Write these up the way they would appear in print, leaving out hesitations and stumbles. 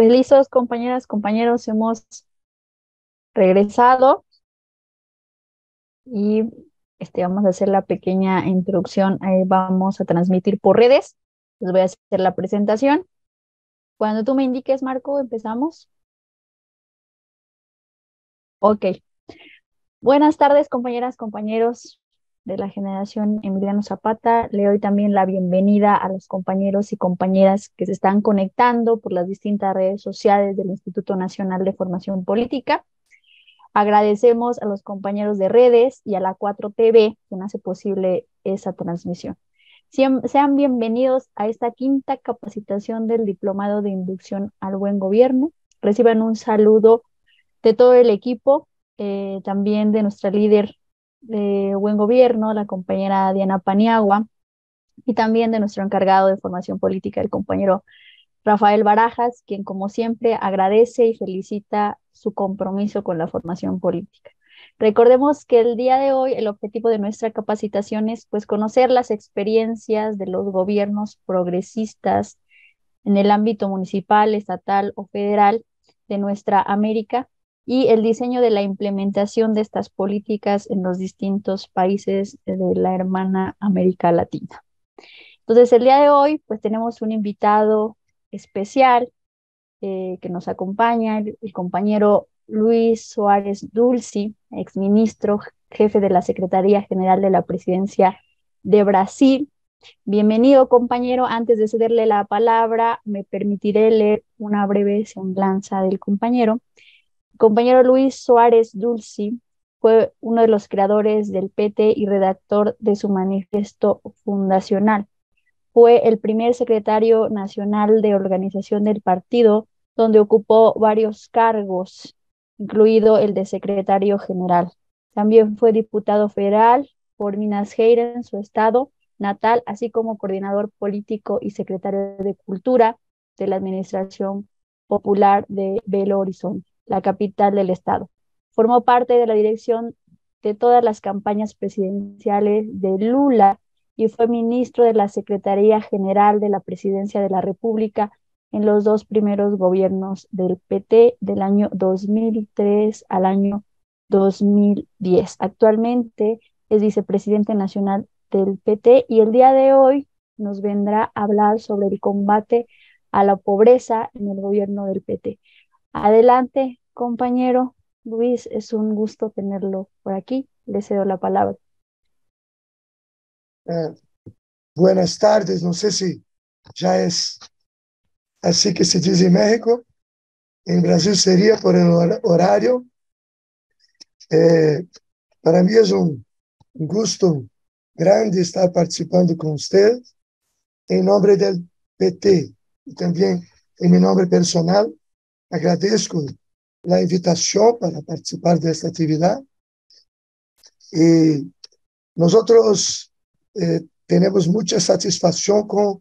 Pues listos, compañeras, compañeros, hemos regresado y vamos a hacer la pequeña introducción. Vamos a transmitir por redes. Les voy a hacer la presentación. Cuando tú me indiques, Marco, empezamos. Ok. Buenas tardes, compañeras, compañeros de la generación Emiliano Zapata. Le doy también la bienvenida a los compañeros y compañeras que se están conectando por las distintas redes sociales del Instituto Nacional de Formación Política. Agradecemos a los compañeros de redes y a la 4TV que hace posible esa transmisión. Sean bienvenidos a esta quinta capacitación del Diplomado de Inducción al Buen Gobierno. Reciban un saludo de todo el equipo, también de nuestra líder de Buen Gobierno, la compañera Diana Paniagua, y también de nuestro encargado de formación política, el compañero Rafael Barajas, quien como siempre agradece y felicita su compromiso con la formación política. Recordemos que el día de hoy el objetivo de nuestra capacitación es pues conocer las experiencias de los gobiernos progresistas en el ámbito municipal, estatal o federal de nuestra América y el diseño de la implementación de estas políticas en los distintos países de la hermana América Latina. Entonces, el día de hoy, pues tenemos un invitado especial que nos acompaña, el compañero Luis Suárez Dulci, exministro, jefe de la Secretaría General de la Presidencia de Brasil. Bienvenido, compañero. Antes de cederle la palabra, me permitiré leer una breve semblanza del compañero. El compañero Luis Suárez Dulci fue uno de los creadores del PT y redactor de su manifiesto fundacional. Fue el primer secretario nacional de organización del partido, donde ocupó varios cargos, incluido el de secretario general. También fue diputado federal por Minas Gerais, su estado natal, así como coordinador político y secretario de Cultura de la Administración Popular de Belo Horizonte, la capital del estado. Formó parte de la dirección de todas las campañas presidenciales de Lula y fue ministro de la Secretaría General de la Presidencia de la República en los dos primeros gobiernos del PT del año 2003 al año 2010. Actualmente es vicepresidente nacional del PT y el día de hoy nos vendrá a hablar sobre el combate a la pobreza en el gobierno del PT. Adelante, compañero Luis, es un gusto tenerlo por aquí. Le cedo la palabra. Buenas tardes, no sé si ya es así que se dice en México. En Brasil sería por el horario. Para mí es un gusto grande estar participando con ustedes en nombre del PT y también en mi nombre personal. Agradezco la invitación para participar de esta actividad y nosotros tenemos mucha satisfacción con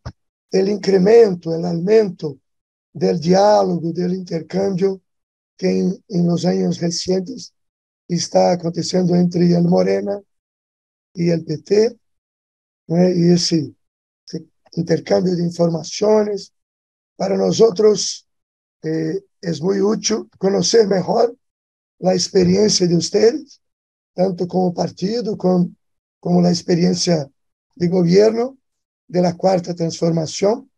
el incremento, el aumento del diálogo, del intercambio que en los años recientes está aconteciendo entre el Morena y el PT, y ese intercambio de informaciones. Para nosotros es muy útil conocer mejor la experiencia de ustedes, tanto como partido como la experiencia de gobierno de la Cuarta Transformación,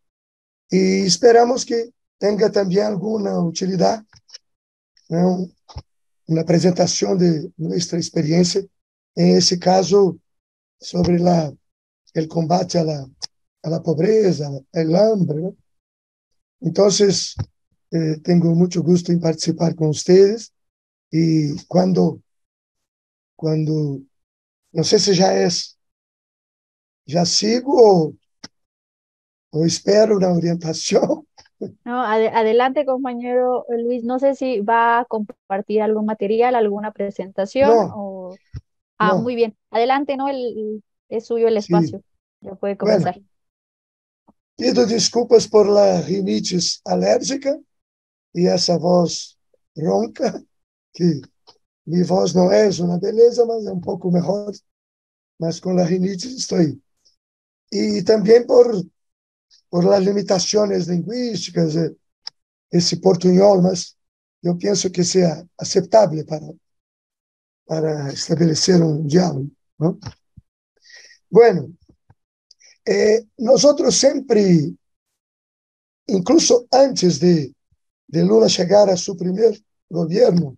y esperamos que tenga también alguna utilidad, ¿no? Una presentación de nuestra experiencia, en ese caso, sobre el combate a la pobreza, el hambre, ¿no? Entonces, tengo mucho gusto en participar con ustedes y cuando no sé si ya sigo o espero una orientación. No, adelante, compañero Luis. No sé si va a compartir algún material, alguna presentación No, o... Ah, muy no, bien. Adelante, ¿no? Es suyo el sí. espacio. Ya puede Bueno, comenzar. pido desculpas por la rinitis alérgica y esa voz ronca, que mi voz no es una belleza, mas es un poco mejor, mas con la rinitis estoy. Y también por las limitaciones lingüísticas. esse portunhol, mas eu penso que seja aceitável para estabelecer um diálogo, ¿no? Bueno, nosotros sempre, incluso antes de Lula chegar a su primer gobierno,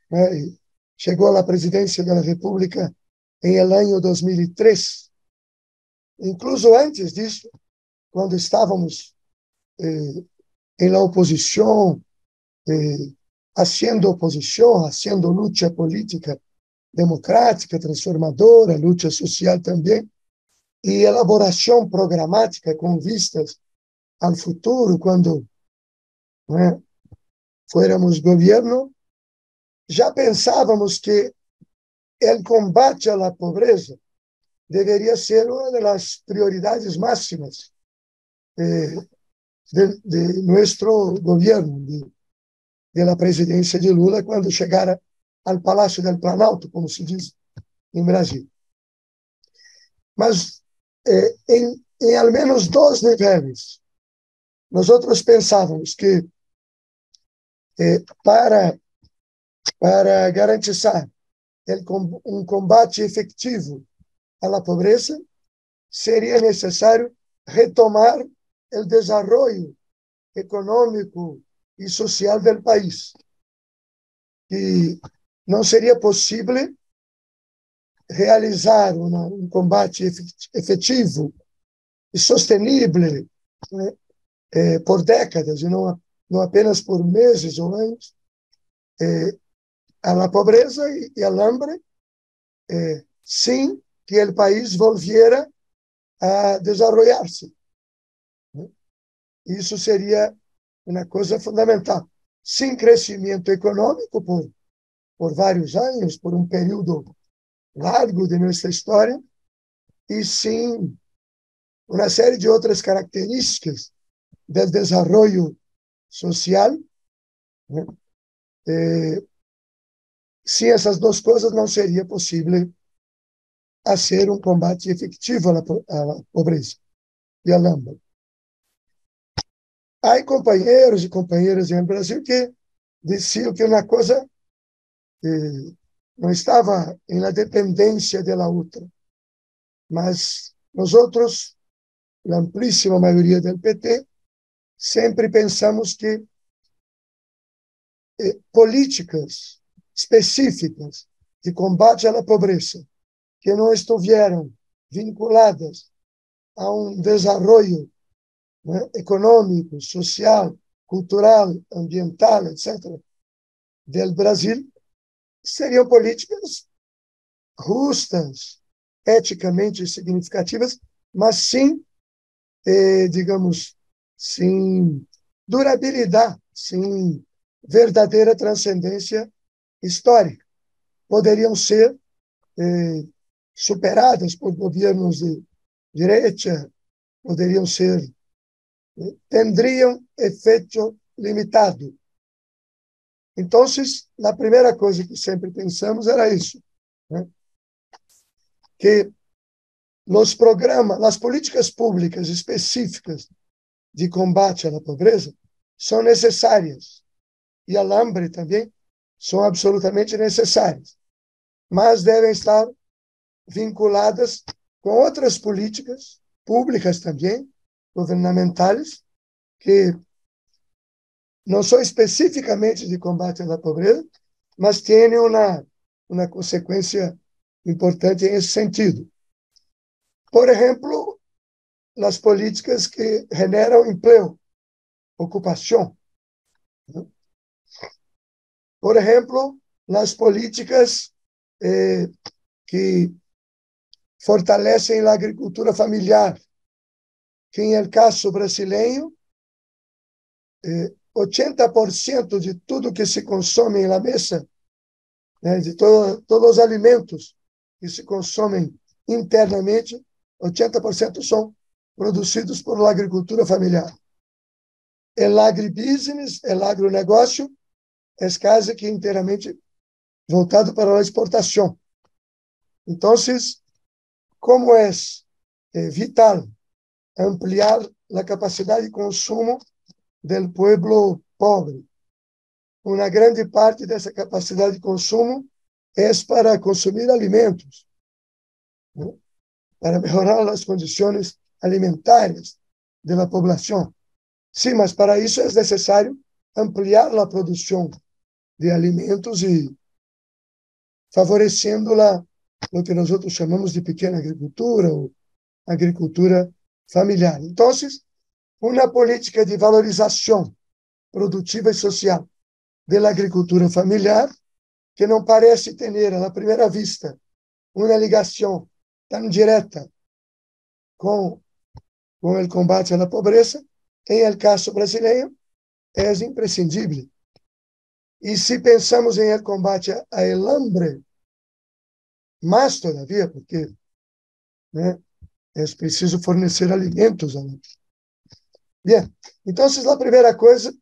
¿no? Chegou à presidência da República em el año 2003. Incluso antes disso, quando estávamos em la oposição, haciendo oposição, haciendo luta política democrática, transformadora, luta social também, e elaboração programática com vistas ao futuro, quando, né, fôramos governo, já pensávamos que o combate à pobreza deveria ser uma das prioridades máximas de nosso governo, de la presidência de Lula, quando chegara ao Palácio del Planalto, como se diz em Brasil. Mas em ao menos dois níveis, nós pensávamos que para garantizar um combate efetivo à pobreza, seria necessário retomar o desenvolvimento econômico e social do país. E não seria possível realizar um combate efetivo e sostenível, né, por décadas, e não apenas por meses ou anos, a pobreza e ao hambre, sem que o país volviera a desenvolver-se. Isso seria uma coisa fundamental. Sem crescimento econômico por vários anos, por um período largo de nossa história, e sem uma série de outras características do desenvolvimento social, né? Sem essas duas coisas, não seria possível fazer um combate efetivo à pobreza e ao hambre. Há companheiros e companheiras no Brasil que diziam que uma coisa não estava na dependência da outra, mas nós outros, a amplíssima maioria do PT, sempre pensamos que políticas específicas de combate à pobreza que não estuvieran vinculadas a desenvolvimento, né, econômico, social, cultural, ambiental, etc., do Brasil, seriam políticas justas, eticamente significativas, mas sem, digamos, sem durabilidade, sem verdadeira transcendência histórica. Poderiam ser superadas por governos de direita, poderiam ser, tendriam efeito limitado. Então, a primeira coisa que sempre pensamos era isso, né? Que os programas, as políticas públicas específicas de combate à pobreza são necessárias, e ao hambre também são absolutamente necessárias, mas devem estar vinculadas com outras políticas públicas também, governamentais, que não são especificamente de combate à pobreza, mas têm uma consequência importante nesse sentido. Por exemplo, as políticas que generam emprego, ocupação. Por exemplo, as políticas que fortalecem a agricultura familiar, que, em el caso brasileiro, 80% de tudo que se consome na mesa, né, de todos os alimentos que se consomem internamente, 80% são produzidos por agricultura familiar. O agribusiness, o agronegócio, é quase que inteiramente voltado para a exportação. Então, como é vital ampliar a capacidade de consumo del pueblo pobre. Uma grande parte dessa capacidade de consumo é para consumir alimentos, né? Para melhorar as condições alimentares da população. Sim, mas para isso é necessário ampliar a produção de alimentos e favorecendo o que nós chamamos de pequena agricultura ou agricultura familiar. Então, uma política de valorização produtiva e social da agricultura familiar, que não parece ter, à primeira vista, uma ligação tão direta com o combate à pobreza, em el caso brasileiro, é imprescindível. E se pensamos em el combate ao hambre, mais todavia, porque, né, é preciso fornecer alimentos. Bem, então, a primeira coisa,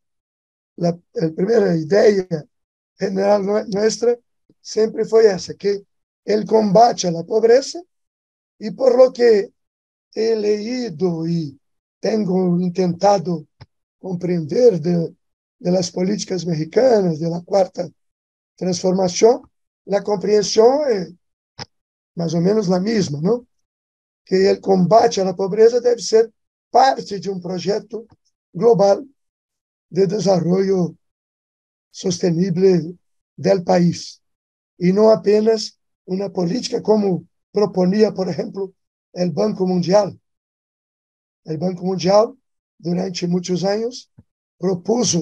a primeira ideia general nossa sempre foi essa, que o combate à pobreza, e por lo que he leído e tenho tentado compreender de las políticas mexicanas, de la cuarta transformação, a compreensão é mais ou menos a mesma, não? Que o combate à pobreza deve ser parte de um projeto global de desenvolvimento sustentável do país, e não apenas uma política como proponia, por exemplo, o Banco Mundial. O Banco Mundial, durante muitos anos, propôs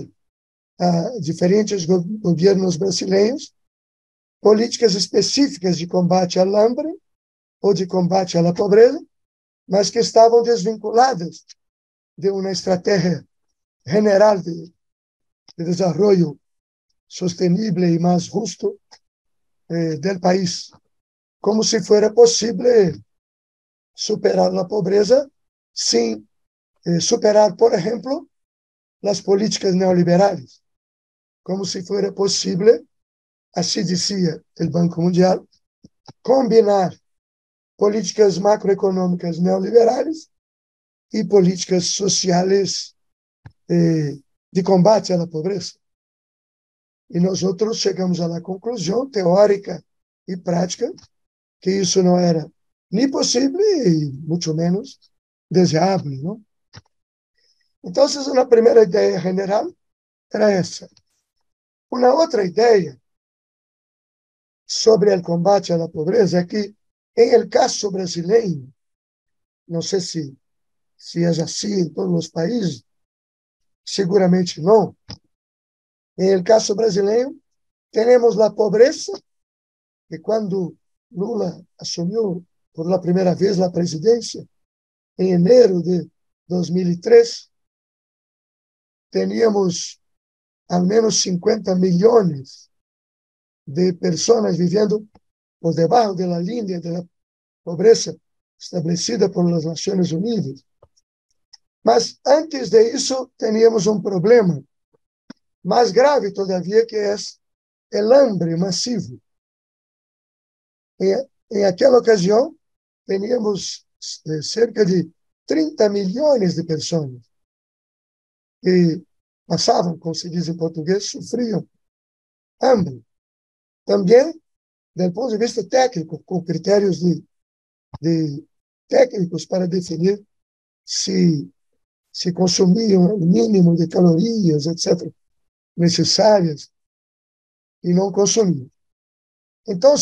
a diferentes governos brasileiros políticas específicas de combate ao hambre ou de combate à pobreza, mas que estavam desvinculadas de uma estratégia general de desenvolvimento sustentável e mais justo do país, como se fosse possível superar a pobreza sem superar, por exemplo, as políticas neoliberais, como se fosse possível, assim dizia o Banco Mundial, combinar políticas macroeconômicas neoliberais e políticas sociais de combate à pobreza. E nós outros chegamos à conclusão teórica e prática que isso não era nem possível e muito menos desejável, não? Então, uma primeira ideia general era essa. Uma outra ideia sobre o combate à pobreza é que, em el caso brasileiro, não sei se é assim em todos os países, seguramente não. Em el caso brasileiro, temos a pobreza, que quando Lula assumiu por la primeira vez a presidência, em enero de 2003, teníamos ao menos 50 milhões de pessoas vivendo por debaixo da linha da pobreza estabelecida por las Nações Unidas. Mas antes de isso, teníamos um problema mais grave todavia, que é o hambre massivo. Em aquela ocasião, teníamos cerca de 30 milhões de pessoas que passavam, como se diz em português, sofriam hambre. Também, do ponto de vista técnico, com critérios de técnicos para definir se consumiam o mínimo de calorias, etc., necessárias, e não consumiam. Então,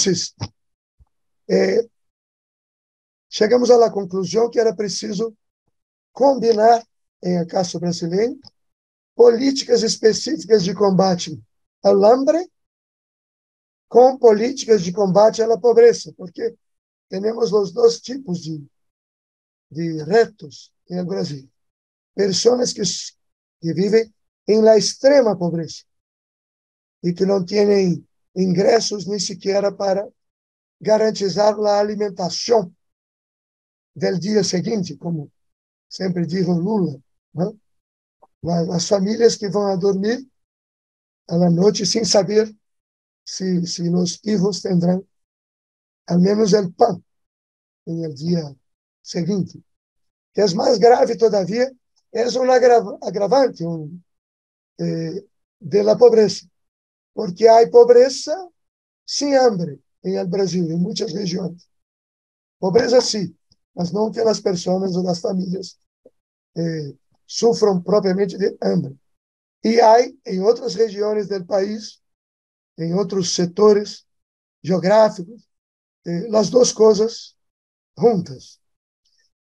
chegamos à conclusão que era preciso combinar, em caso brasileiro, políticas específicas de combate ao hambre com políticas de combate à pobreza, porque temos os dois tipos de retos no Brasil. Pessoas que vivem em la extrema pobreza e que não têm ingressos nem sequer para garantizar a alimentação do dia seguinte, como sempre diz Lula, né? As famílias que vão a dormir à noite sem saber se os filhos terão ao menos o pão no dia seguinte. Que é mais grave, todavia, é um agravante, de la pobreza, porque há pobreza sem hambre em el Brasil, em muitas regiões. Pobreza sim, mas não que as pessoas ou as famílias sofram propriamente de hambre. E há em outras regiões do país, em outros setores geográficos, as duas coisas juntas.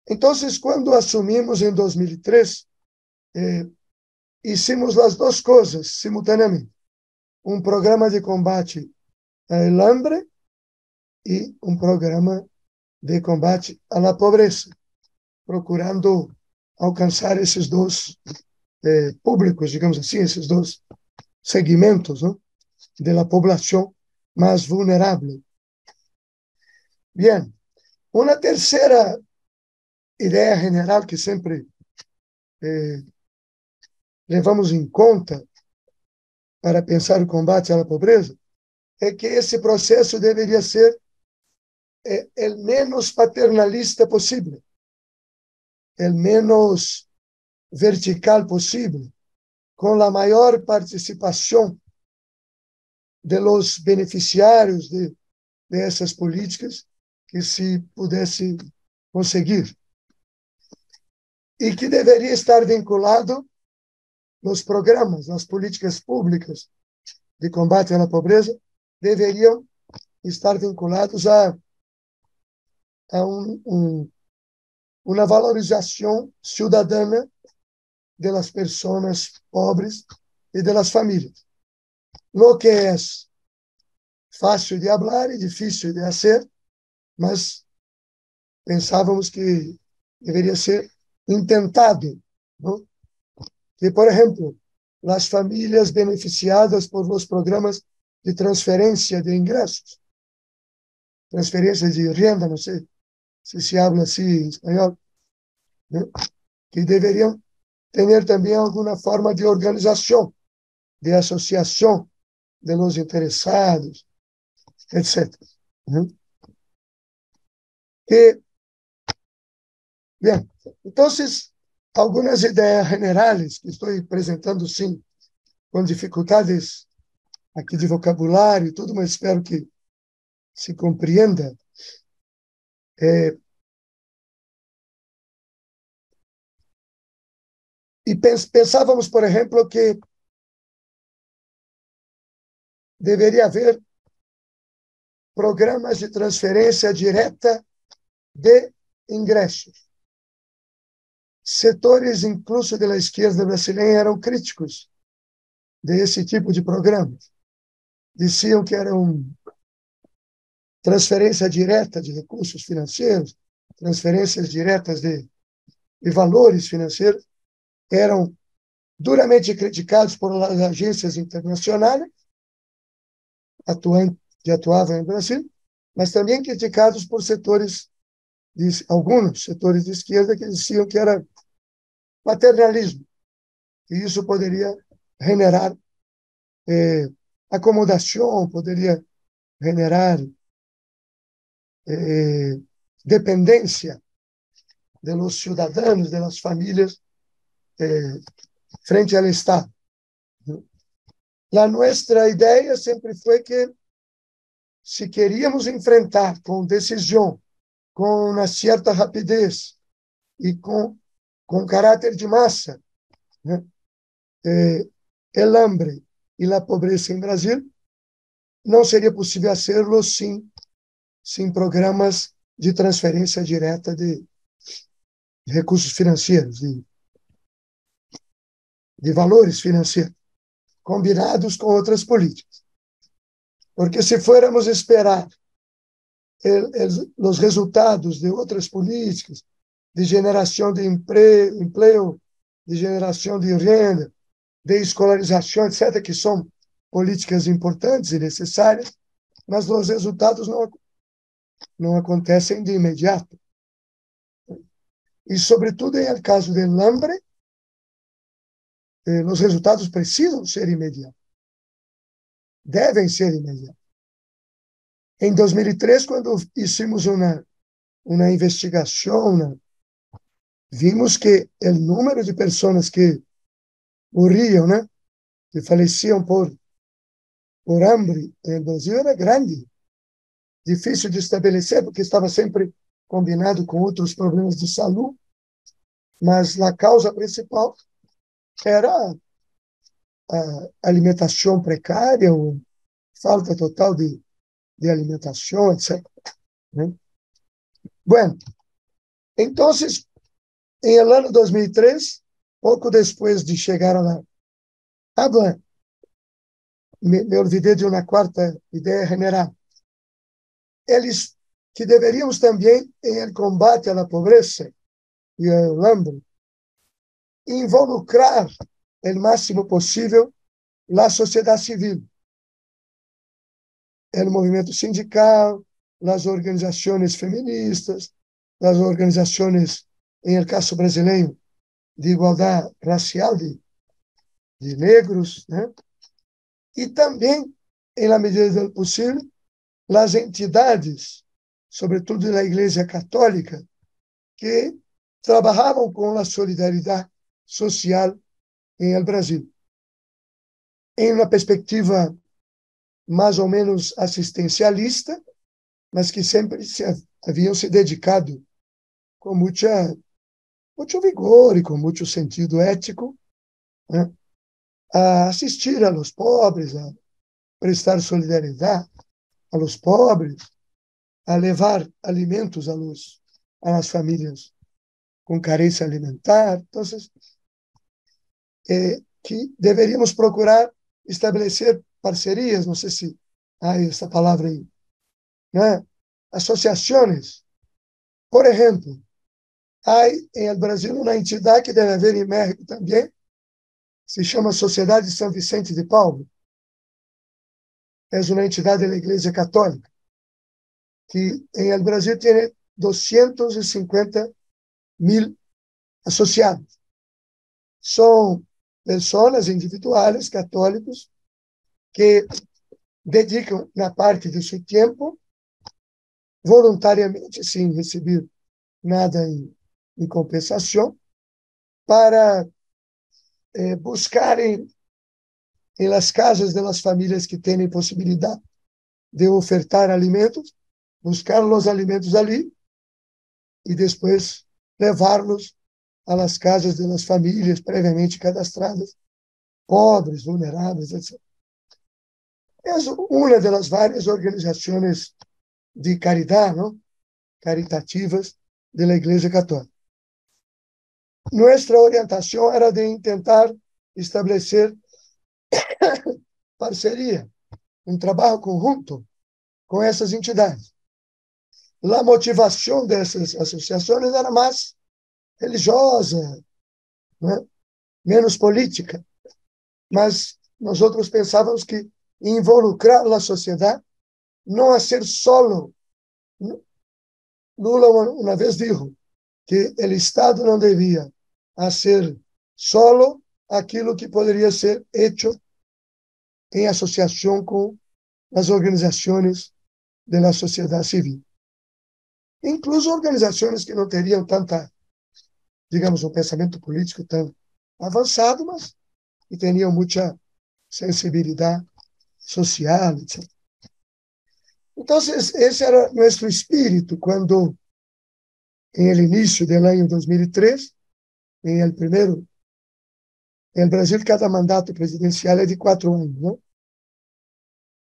Então, quando assumimos em 2003, hicimos as duas coisas simultaneamente. Um programa de combate ao hambre e um programa de combate à pobreza, procurando alcançar esses dois públicos, digamos assim, esses dois segmentos, não, da população mais vulnerável. Bem, uma terceira ideia general que sempre levamos em conta para pensar o combate à pobreza é que esse processo deveria ser o menos paternalista possível, o menos vertical possível, com a maior participação de los beneficiários de essas políticas que se pudesse conseguir. E que deveria estar vinculado nos programas, nas políticas públicas de combate à pobreza, deveriam estar vinculados a uma valorização cidadã das pessoas pobres e das famílias. Lo que é fácil de falar e difícil de fazer, mas pensávamos que deveria ser intentado, não? Que, por exemplo, as famílias beneficiadas por los programas de transferência de ingressos, transferência de renda, não sei se habla assim em espanhol, né? Que deveriam ter também alguma forma de organização, de associação de los interessados, etc. Né? Que, bem, então, algumas ideias generais que estou apresentando, sim, com dificuldades aqui de vocabulário e tudo, mas espero que se compreenda. E pensávamos, por exemplo, que deveria haver programas de transferência direta de ingressos. Setores, incluso da esquerda brasileira, eram críticos desse tipo de programas. Diziam que eram transferência direta de recursos financeiros, transferências diretas de valores financeiros, eram duramente criticados por agências internacionais que atuavam no Brasil, mas também criticados por alguns setores de esquerda que diziam que era paternalismo, e isso poderia generar acomodação, poderia generar dependência de los cidadãos, de las famílias frente ao Estado. A nossa ideia sempre foi que, se queríamos enfrentar com decisão, com uma certa rapidez e com caráter de massa, né, o hambre e a pobreza em Brasil, não seria possível fazê-lo sem programas de transferência direta de recursos financeiros, de valores financeiros, combinados com outras políticas. Porque se fôramos esperar os resultados de outras políticas, de geração de emprego, de geração de renda, de escolarização, etc., que são políticas importantes e necessárias, mas os resultados não acontecem de imediato. E, sobretudo, em caso do hambre, os resultados precisam ser imediatos. Devem ser imediatos. Em 2003, quando hicimos uma investigação, vimos que o número de pessoas que morriam, né, que faleciam por hambre no Brasil era grande, difícil de estabelecer, porque estava sempre combinado com outros problemas de saúde, mas a causa principal era a alimentação precária, ou falta total de alimentação, etc. ¿no? Bueno, entonces, en el año 2003, pouco después de chegar a la... me olvidei de uma quarta ideia general. Eles que deveríamos também, em el combate à la pobreza e ao hambre, involucrar o máximo possível a sociedade civil, o movimento sindical, as organizações feministas, as organizações, em el caso brasileiro, de igualdade racial de negros, né? E também, em la medida do possível, as entidades, sobretudo na Igreja Católica, que trabalhavam com a solidariedade social em el Brasil, em uma perspectiva mais ou menos assistencialista, mas que sempre haviam se dedicado com muito vigor e com muito sentido ético, né, a assistir a los pobres, a prestar solidariedade a los pobres, a levar alimentos a las famílias com carência alimentar. Então, que deveríamos procurar estabelecer parcerias, não sei se há essa palavra aí, né? Associações. Por exemplo, há em el Brasil uma entidade que deve haver em México também, se chama Sociedade São Vicente de Paulo. É uma entidade da Igreja Católica, que em el Brasil tem 250.000 associados. São pessoas individuais, católicos, que dedicam na parte do seu tempo, voluntariamente, sem receber nada em compensação, para buscarem em las casas das famílias que têm possibilidade de ofertar alimentos, buscar os alimentos ali e depois levá-los às casas das famílias previamente cadastradas, pobres, vulneráveis, etc. É uma das várias organizações de caridade, não? Caritativas da Igreja Católica. Nossa orientação era de tentar estabelecer parceria, trabalho conjunto com essas entidades. A motivação dessas associações era mais religiosa, né? Menos política, mas nós outros pensávamos que involucrar a sociedade não a ser solo. Lula uma vez disse que o Estado não devia ser solo aquilo que poderia ser hecho em associação com as organizações da sociedade civil. Incluso organizações que não teriam tanta, digamos, um pensamento político tão avançado, mas que teriam muita sensibilidade social, etc. Então, esse era nosso espírito quando, em el início do ano 2003, em el primeiro, no Brasil, cada mandato presidencial é de 4 anos, não?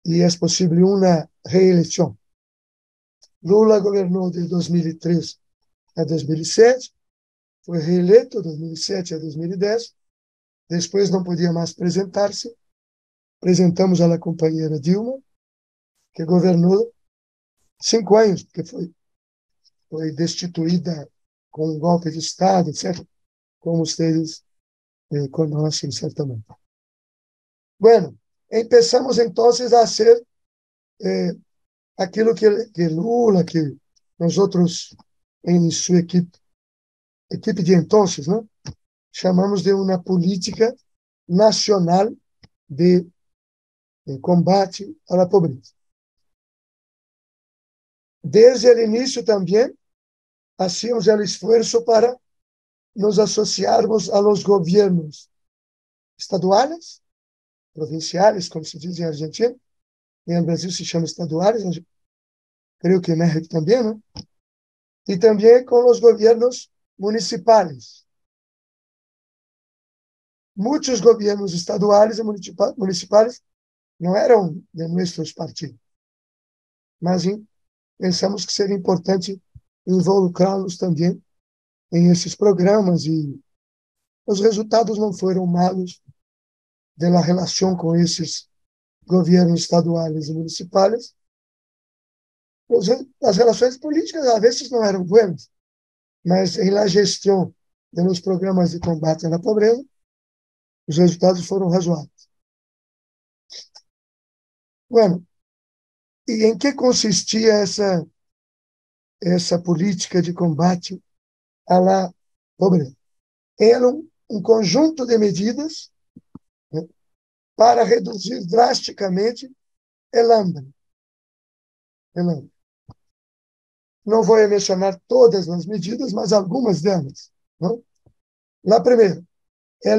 E é possível uma reeleição. Lula governou de 2003 a 2007, foi reeleito de 2007 a 2010, depois não podia mais apresentar-se. Apresentamos a la companheira Dilma, que governou 5 anos, porque foi destituída com um golpe de Estado, etc., como vocês conhecem certamente. Bueno, empezamos então a ser aquilo que Lula, que nós outros em sua equipe de então, né, chamamos de uma política nacional de combate à pobreza. Desde o início também, hacíamos o esforço para nos associarmos a los gobiernos estaduales provinciais, como se diz em Argentina, e no Brasil se chama estaduais, creio que em México também, né? E também com os governos municipais. Muitos governos estaduais e municipais não eram de nossos partidos, mas pensamos que seria importante involucrá-los também em esses programas e os resultados não foram malos da relação com esses governos estaduais e municipais. As relações políticas, às vezes, não eram boas, mas em la gestão dos programas de combate à pobreza, os resultados foram razoáveis. Bueno, e em que consistia essa política de combate à pobreza? Era um conjunto de medidas, né, para reduzir drasticamente o hambre. Não vou mencionar todas as medidas, mas algumas delas, não? La primeira,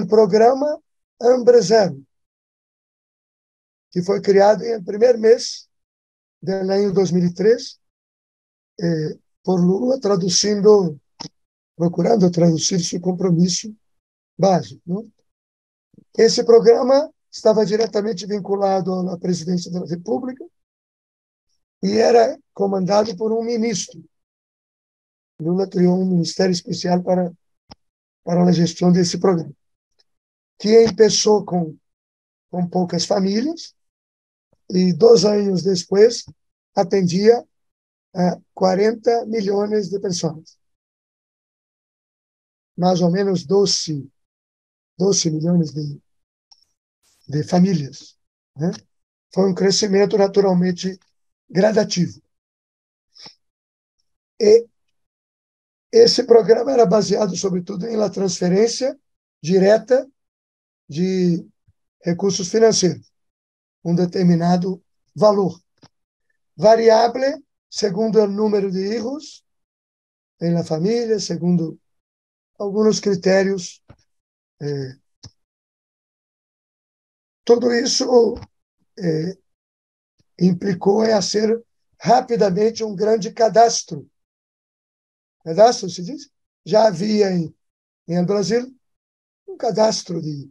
o programa Hambre Zero, que foi criado em primeiro mês do ano 2003 por Lula, procurando traduzir seu compromisso básico, não? Esse programa estava diretamente vinculado à presidência da República e era comandado por um ministro. Lula criou um ministério especial para a gestão desse programa, que começou com poucas famílias e 2 anos depois atendia a 40 milhões de pessoas. Mais ou menos 12 milhões de famílias, né? Foi um crescimento naturalmente gradativo. E esse programa era baseado, sobretudo, em la transferência direta de recursos financeiros, um determinado valor, variável segundo o número de filhos em la família, segundo alguns critérios. Tudo isso implicou em fazer rapidamente um grande cadastro. Cadastro, se diz? Já havia em Brasil um cadastro de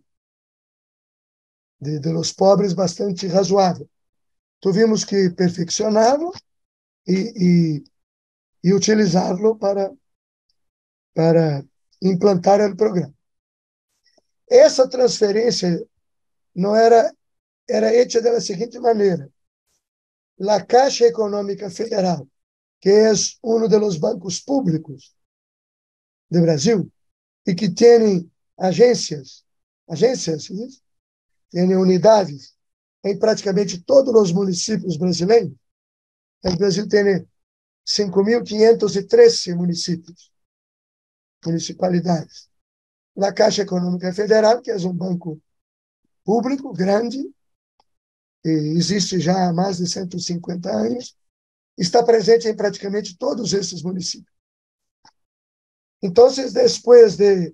los pobres bastante razoável. Tivemos que perfeccioná-lo e utilizá-lo para implantar o programa. Essa transferência não era hecha da seguinte maneira: a Caixa Econômica Federal, que é um dos bancos públicos do Brasil e que tem agências, tem unidades em praticamente todos os municípios brasileiros. O Brasil tem 5.513 municipalidades. Na Caixa Econômica Federal, que é um banco público grande, existe já há mais de 150 anos, está presente em praticamente todos esses municípios. Então, depois de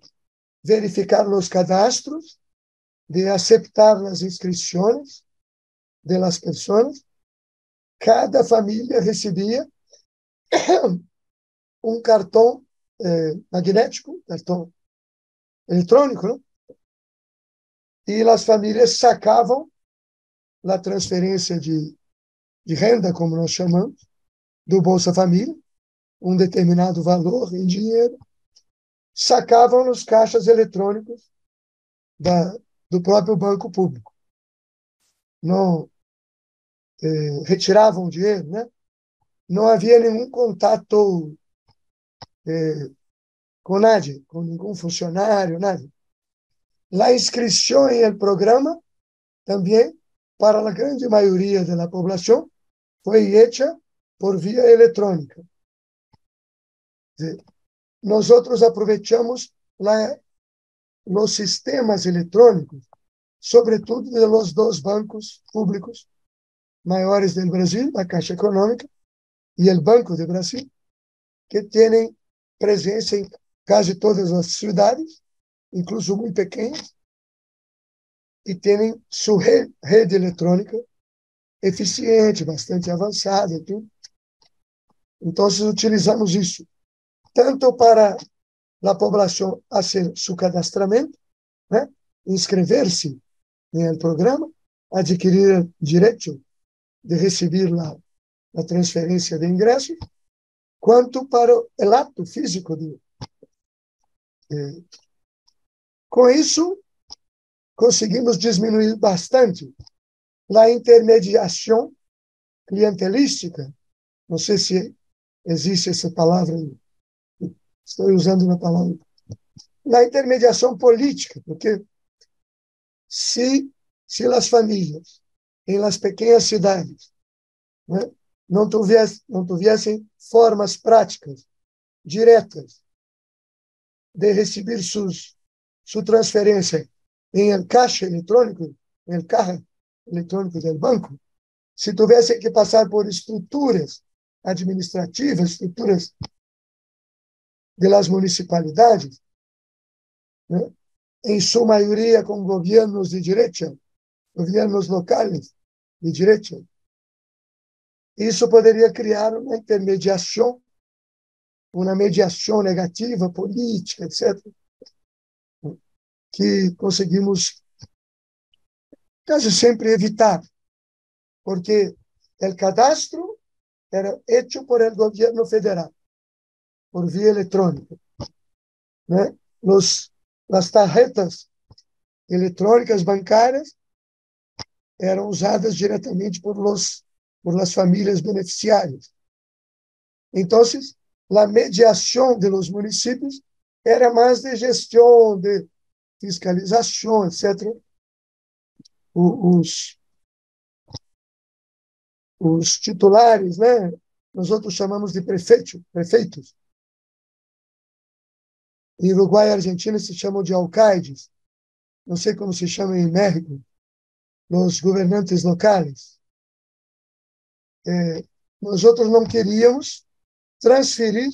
verificar os cadastros, de aceitar as inscrições de las pessoas, cada família recebia um cartão magnético, cartão eletrônico, não? E as famílias sacavam a transferência de renda, como nós chamamos, do Bolsa Família, um determinado valor em dinheiro, sacavam nos caixas eletrônicos do próprio banco público. Não retiravam o dinheiro, né? Não havia nenhum contato com nadie, com nenhum funcionário, nada. A inscrição em el programa também, para a grande maioria da população, foi feita por via eletrônica. Nós aproveitamos os sistemas eletrônicos, sobretudo de los 2 bancos públicos maiores do Brasil, a Caixa Econômica e o Banco do Brasil, que têm presença em quase todas as cidades, incluso muito pequenas, e têm sua rede eletrônica eficiente, bastante avançada. Tudo. Então, utilizamos isso tanto para a população fazer seu cadastramento, né? Inscrever-se no programa, adquirir o direito de receber a transferência de ingressos, quanto para o ato físico. Com isso, conseguimos diminuir bastante a intermediação clientelística. Não sei se existe essa palavra, estou usando uma palavra. Na intermediação política, porque se as famílias em las pequenas cidades, né, não tivessem formas práticas, diretas, de receber sua transferência em caixa eletrônico, em caixa eletrônico do banco, se tivessem que passar por estruturas administrativas, estruturas de las municipalidades, né, em sua maioria com governos de direita, governos locais de direita, isso poderia criar uma mediação negativa, política, etc., que conseguimos quase sempre evitar, porque o cadastro era hecho por el gobierno federal, por vía electrónica, né? As tarjetas eletrônicas bancárias eram usadas diretamente por las famílias beneficiárias. Então, a mediação de los municípios era mais de gestão, de fiscalização, etc. Os titulares, né? Nós outros chamamos de prefeitos. Em Uruguai e Argentina se chamam de alcaides. Não sei como se chama em México, os governantes locais. Nós outros não queríamos transferir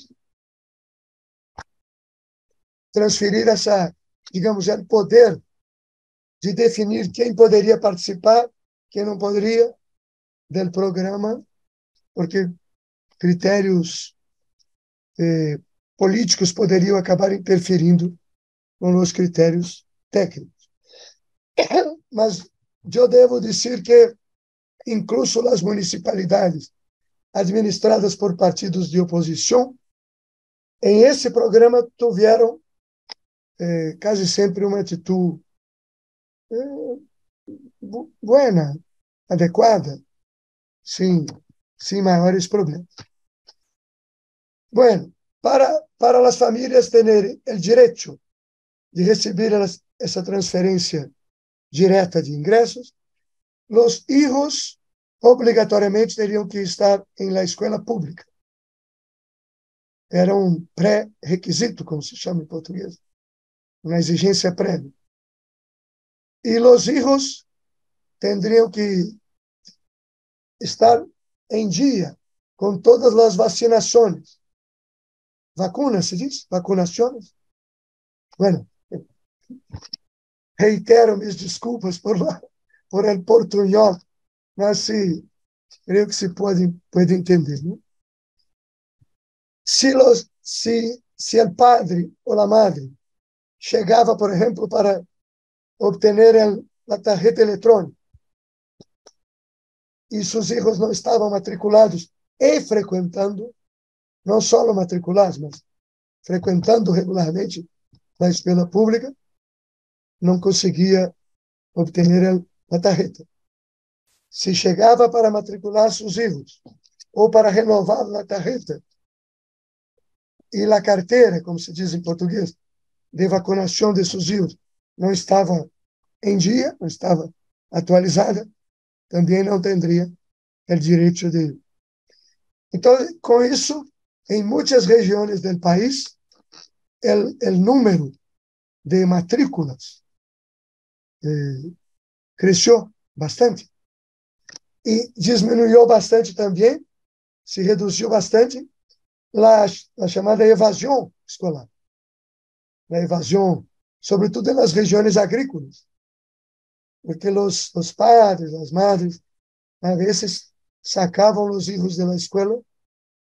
essa, digamos, o poder de definir quem poderia participar, quem não poderia do programa, porque critérios políticos poderiam acabar interferindo com os critérios técnicos. Mas eu devo dizer que, incluso as municipalidades administradas por partidos de oposição, em esse programa tiveram quase sempre uma atitude buena, adequada, sem maiores problemas. Bueno, para as famílias terem o direito de receber essa transferência direta de ingressos, os hijos obrigatoriamente teriam que estar em la escola pública. Era um pré-requisito, como se chama em português, uma exigência prévia. E os hijos teriam que estar em dia com todas as vacinações. Vacunas, se diz? Vacunações? Bueno, reitero minhas desculpas por el portunhol, mas sí, creio que se pode entender, ¿no? Se o padre ou a madre chegava, por exemplo, para obter a tarjeta eletrônica e seus filhos não estavam matriculados e frequentando, não só matriculados, mas frequentando regularmente a escola pública, não conseguia obter a tarjeta. Se chegava para matricular seus filhos ou para renovar a tarjeta e a carteira, como se diz em português, de vacunação de seus filhos não estava em dia, não estava atualizada, também não teria o direito de. Então, com isso, em muitas regiões do país, o número de matrículas cresceu bastante e diminuiu bastante também, se reduziu bastante a chamada evasão escolar. A evasão, sobretudo nas regiões agrícolas, porque os padres, as madres, a vezes sacavam os filhos da escola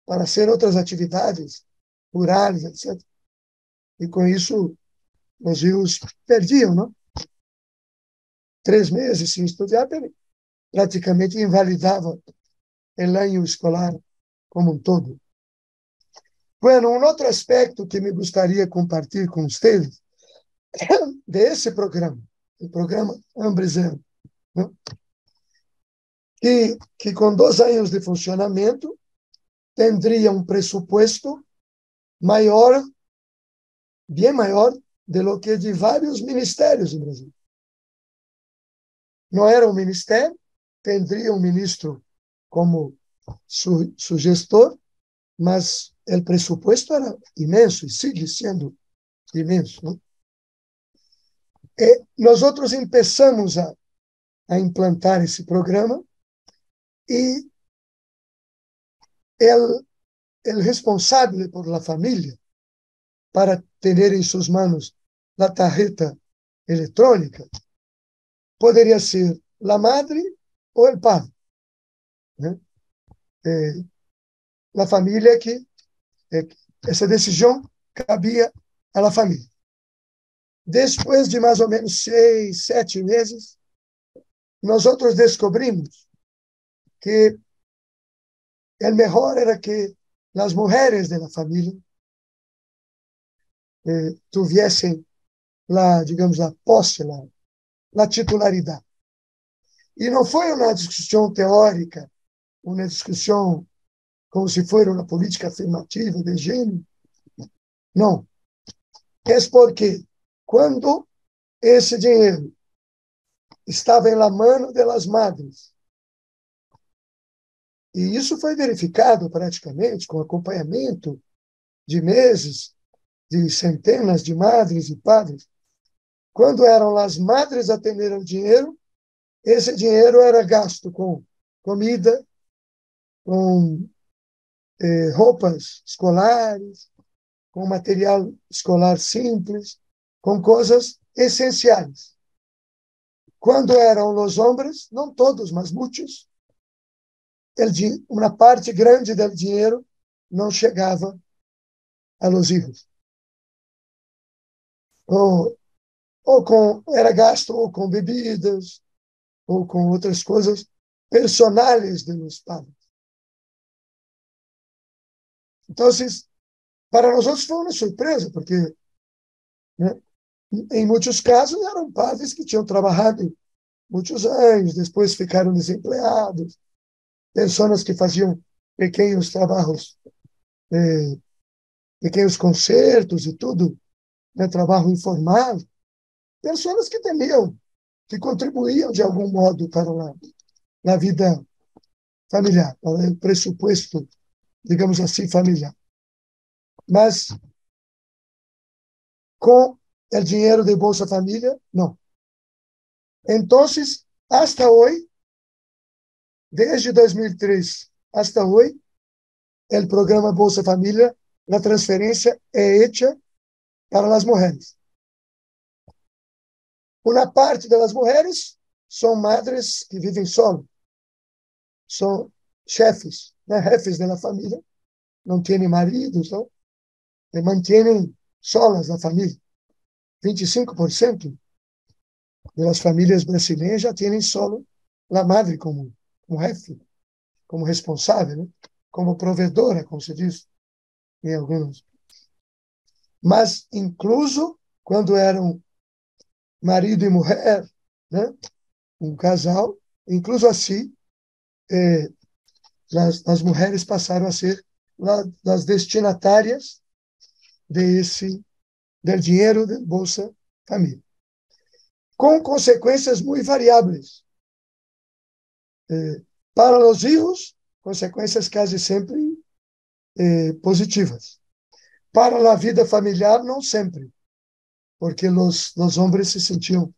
para hacer outras atividades rurais, etc. E com isso, os filhos perdiam, não? 3 meses sem estudar, praticamente invalidava o ano escolar como um todo. Bueno, um outro aspecto que me gostaria de compartilhar com vocês desse programa, o programa Hambre Zero, né? que com 2 anos de funcionamento tendria um pressuposto maior, bem maior, de lo que de vários ministérios no Brasil. Não era um ministério, tendria um ministro como su gestor, mas o pressuposto era imenso e sigue sendo imenso, né? E nós outros começamos a implantar esse programa e o responsável por la família para ter em suas mãos a tarjeta eletrônica poderia ser a madre ou o padre, né? A família que essa decisão cabia à família. Depois de mais ou menos 6, 7 meses, nós outros descobrimos que o melhor era que as mulheres da família tivessem digamos, a posse, a titularidade. E não foi uma discussão teórica, uma discussão como se fosse uma política afirmativa de gênero. Não. É porque quando esse dinheiro estava em la mano das madres, e isso foi verificado praticamente com acompanhamento de meses, de centenas de madres e padres, quando eram as madres a ter o dinheiro, esse dinheiro era gasto com comida, com roupas escolares, com material escolar simples, com coisas essenciais. Quando eram os homens, não todos, mas muitos, uma parte grande do dinheiro não chegava a los hijos. Era gasto ou com bebidas, ou com outras coisas personais de los padres. Então, para nós outros foi uma surpresa, porque, né, em muitos casos eram padres que tinham trabalhado muitos anos, depois ficaram desempregados, pessoas que faziam pequenos trabalhos, pequenos concertos e tudo, né, trabalho informal, pessoas que temiam, que contribuíam de algum modo para a vida familiar, para o pressuposto, digamos assim, familiar. Mas com o dinheiro de Bolsa Família, não. Então, hasta hoje, desde 2003 hasta hoje, o programa Bolsa Família, a transferência é hecha para as mulheres. Uma parte das mulheres são madres que vivem solo, são chefes, né, jefes da família, não têm maridos, não, e mantêm solas a família. 25% das famílias brasileiras já têm solo a madre como jefe, como responsável, né? Como provedora, como se diz em alguns. Mas, incluso quando eram marido e mulher, né? Um casal, incluso assim, as mulheres passaram a ser as destinatárias do dinheiro da Bolsa Família, com consequências muito variáveis. Para os filhos, consequências quase sempre positivas. Para a vida familiar, não sempre, porque os homens se sentiam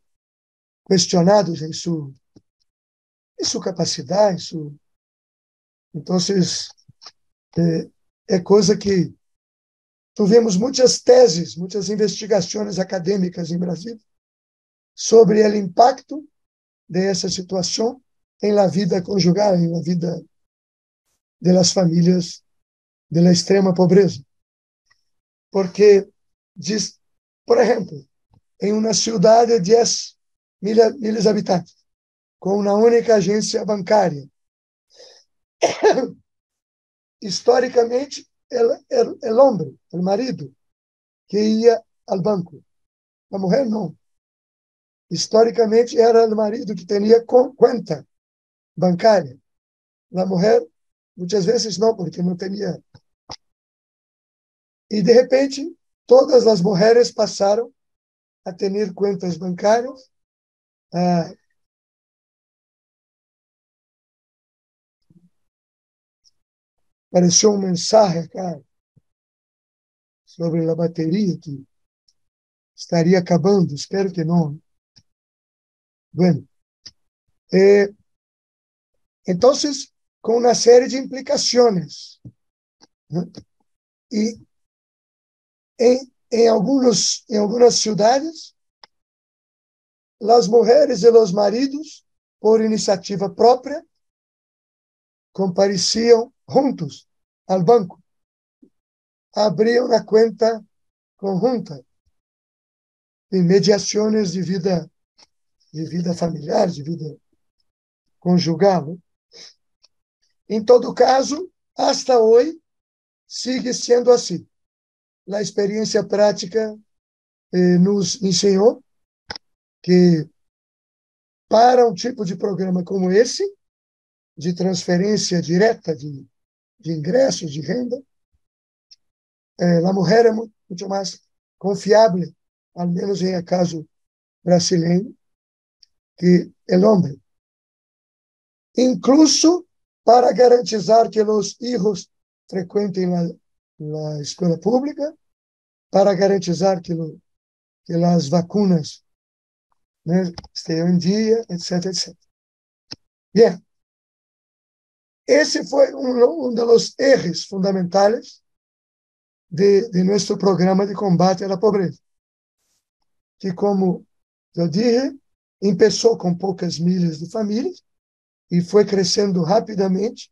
questionados em sua capacidade. Então, é coisa que tivemos muitas teses, muitas investigações acadêmicas em Brasil sobre o impacto de esa situación en la vida conjugal, en la vida de las familias de la extrema pobreza. Porque, diz, por ejemplo, en una ciudad de 10.000 habitantes, con una única agencia bancaria, históricamente, el hombre, el marido, que ia al banco. A mulher, não. Historicamente, era o marido que tinha conta bancária. A mulher, muitas vezes, não, porque não tinha. E, de repente, todas as mulheres passaram a ter contas bancárias. Apareceu um mensagem acá sobre a bateria que estaria acabando. Espero que não. Bueno, entonces, com uma série de implicações. ¿No? E em algumas cidades, as mulheres e os maridos, por iniciativa própria, compareciam juntos ao banco, abriam uma conta conjunta em mediações de vida familiar, de vida conjugal. Em todo caso, hasta hoje, sigue sendo assim. A experiência prática nos ensinou que, para um tipo de programa como esse, de transferência direta de ingressos, de renda, a mulher é muito mais confiável, ao menos em caso brasileiro, que o homem. Incluso para garantizar que os filhos frequentem a escola pública, para garantizar que as vacunas, né, estejam em dia, etc, etc. Bien, esse foi um dos erros fundamentais de nosso programa de combate à pobreza, que, como eu disse, começou com poucas milhas de famílias e foi crescendo rapidamente,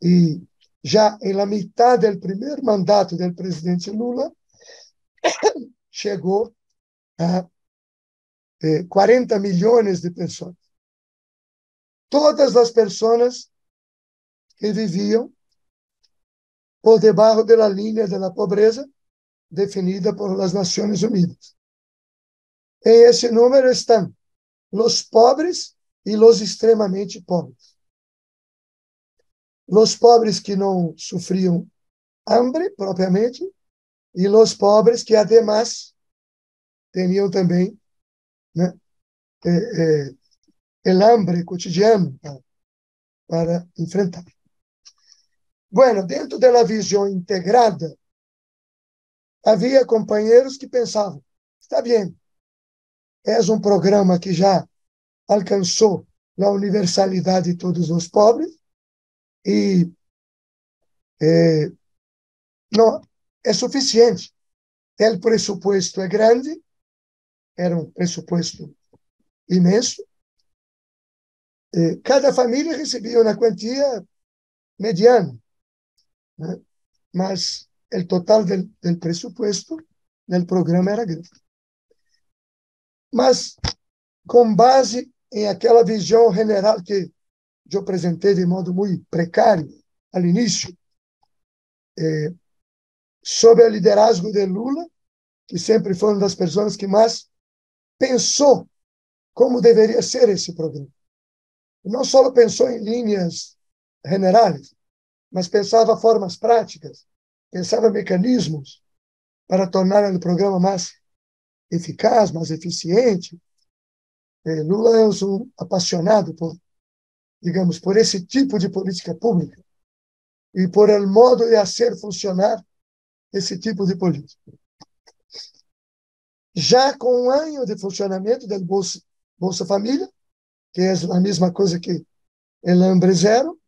e já em la metade do primeiro mandato do presidente Lula, chegou a 40 milhões de pessoas. Todas as pessoas que viviam por debaixo da linha da pobreza definida por las Nações Unidas. Em esse número estão os pobres e os extremamente pobres. Os pobres que não sofriam hambre propriamente e os pobres que, además, tinham também, né, el hambre cotidiano para enfrentar. Bueno, dentro da visão integrada, havia companheiros que pensavam: está bem, é um programa que já alcançou a universalidade de todos os pobres e não é suficiente. O pressuposto é grande, era um pressuposto imenso. Cada família recebia uma quantia mediana, né? Mas o total do pressuposto do programa era grande. Mas, com base em aquela visão general que eu apresentei de modo muito precário ao início, sob o liderazgo de Lula, que sempre foi uma das pessoas que mais pensou como deveria ser esse programa. Não só pensou em linhas generais, mas pensava formas práticas, pensava mecanismos para tornar o programa mais eficaz, mais eficiente. Lula é um apaixonado por esse tipo de política pública e por el modo de fazer funcionar esse tipo de política. Já com um ano de funcionamento do Bolsa Família, que é a mesma coisa que o Hambre Zero,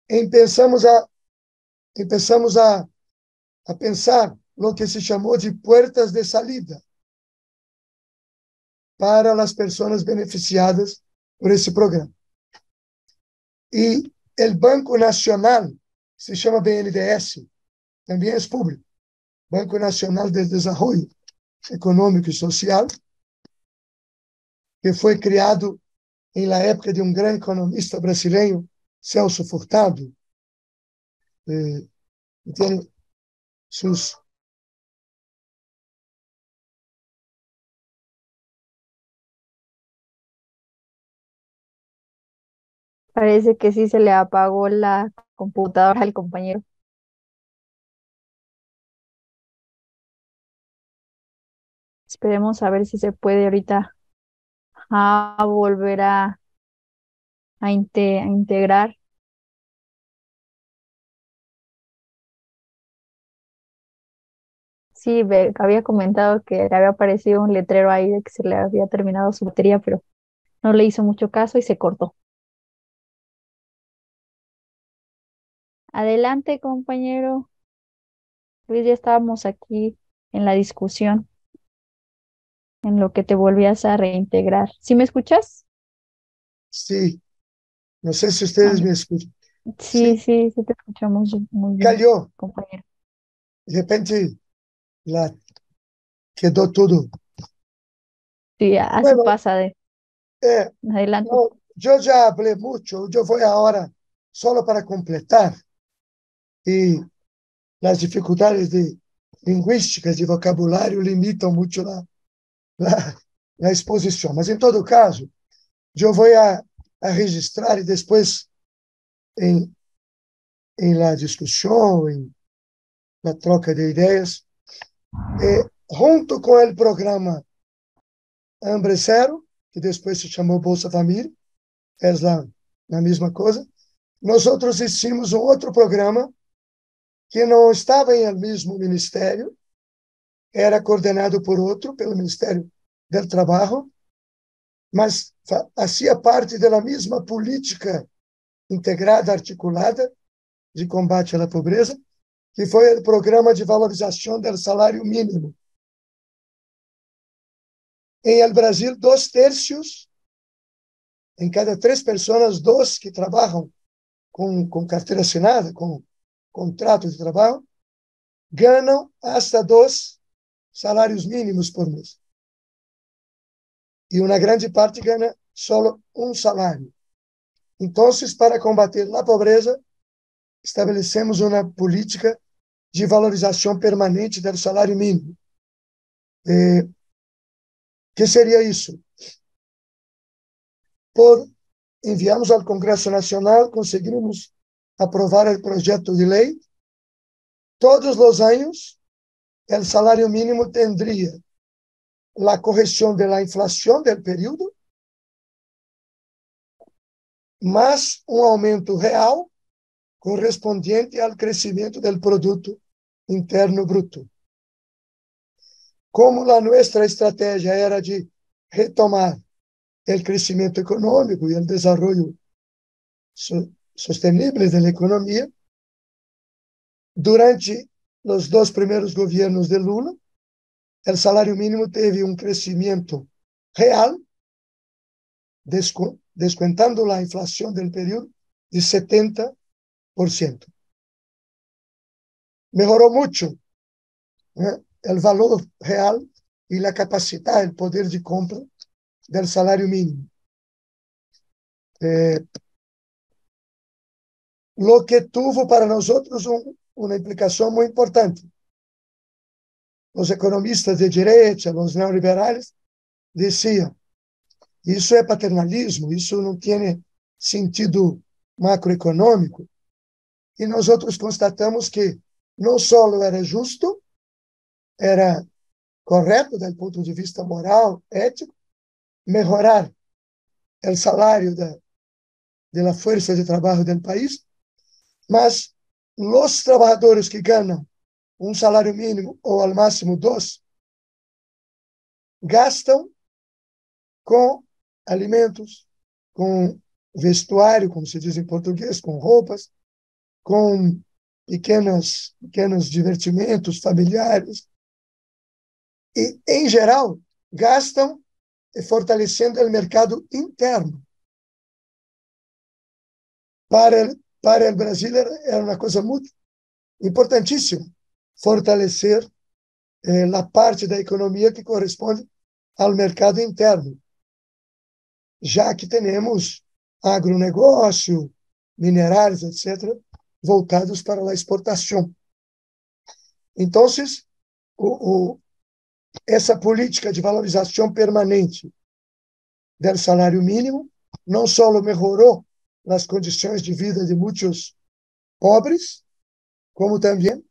empezamos a pensar no que se chamou de puertas de salida. para as pessoas beneficiadas por esse programa. E o Banco Nacional, se chama BNDES, também é público, Banco Nacional de Desenvolvimento Econômico e Social, que foi criado na época de um grande economista brasileiro, Celso Furtado, que tem seus... Parece que sí se le apagó la computadora al compañero. Esperemos a ver si se puede ahorita volver a integrar. Sí, había comentado que le había aparecido un letrero ahí de que se le había terminado su batería, pero no le hizo mucho caso y se cortó. Adelante, compañero. Luis, ya estábamos aquí en la discusión, en lo que te volvías a reintegrar. ¿Sí me escuchas? Sí, no sé si Ah, ustedes me escuchan. sí, Sí, sí, sí te escuchamos muy bien, cayó. compañero. De repente, lá quedó todo. Sí, así Bueno, pasa de adelante. no, yo ya hablé mucho, yo voy ahora solo para completar y las dificultades lingüísticas, de vocabulario, limitam mucho la exposición. Mas, en todo caso, yo voy a registrar y después en la discusión, en la troca de ideas, junto com o programa Hambre Zero, que depois se chamou Bolsa Família, é a mesma coisa, nós outros hicimos um outro programa que não estava em el mesmo ministério, era coordenado por outro, pelo Ministério do Trabalho, mas fazia parte da mesma política integrada, articulada de combate à pobreza, que foi o programa de valorização do salário mínimo. Em el Brasil, 2/3, em cada 3 pessoas, 2 que trabalham com carteira assinada, com contrato de trabalho, ganham hasta 2 salários mínimos por mês. E uma grande parte ganha só um salário. Então, para combater a pobreza, estabelecemos uma política de valorização permanente do salário mínimo. Que seria isso? Enviamos ao Congresso Nacional, conseguimos aprovar o projeto de lei. Todos os anos, o salário mínimo tendría a correção da inflação do período, mais um aumento real correspondente ao crescimento do produto interno bruto. Como a nossa estratégia era de retomar o crescimento econômico e o desenvolvimento sostenible da economia, durante os 2 primeiros governos de Lula, o salário mínimo teve um crescimento real, descontando a inflação do período, de 70%. Melhorou muito, né, o valor real e a capacidade, o poder de compra do salário mínimo. Lo que tuvo para nós uma implicação muito importante. Os economistas de direita, os neoliberais, diziam: isso é paternalismo, isso não tem sentido macroeconômico. E nós outros constatamos que não só era justo, era correto do ponto de vista moral, ético, melhorar o salário da força de trabalho do país, mas os trabalhadores que ganham um salário mínimo ou ao máximo 2, gastam com alimentos, com vestuário, como se diz em português, com roupas, com pequenos divertimentos familiares. E, em geral, gastam fortalecendo o mercado interno. Para o Brasil era uma coisa muito importantíssima fortalecer a parte da economia que corresponde ao mercado interno, já que temos agronegócio, minerais, etc., voltados para a exportação. Então, essa política de valorização permanente do salário mínimo não só melhorou as condições de vida de muitos pobres, como também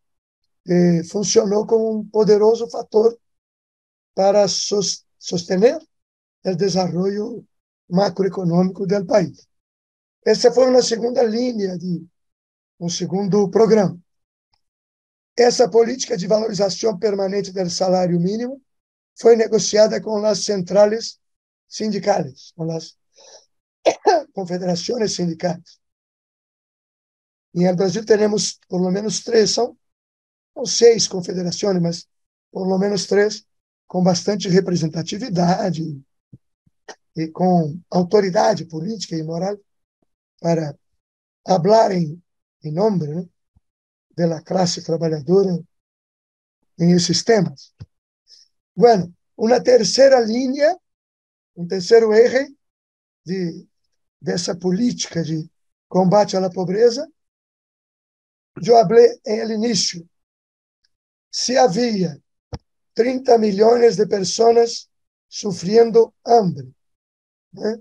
funcionou como um poderoso fator para sostener o desenvolvimento macroeconômico do país. Essa foi uma segunda linha de um segundo programa. Essa política de valorização permanente do salário mínimo foi negociada com as centrais sindicais, com as confederações sindicais. E no Brasil temos por lo menos 3, são 6 confederações, mas por lo menos 3 com bastante representatividade e com autoridade política e moral para falar em nome, né, da classe trabalhadora em esses temas. Bueno, uma terceira linha, um terceiro eje dessa política de combate à pobreza, eu falei no início, se havia 30 milhões de pessoas sofrendo hambre, né?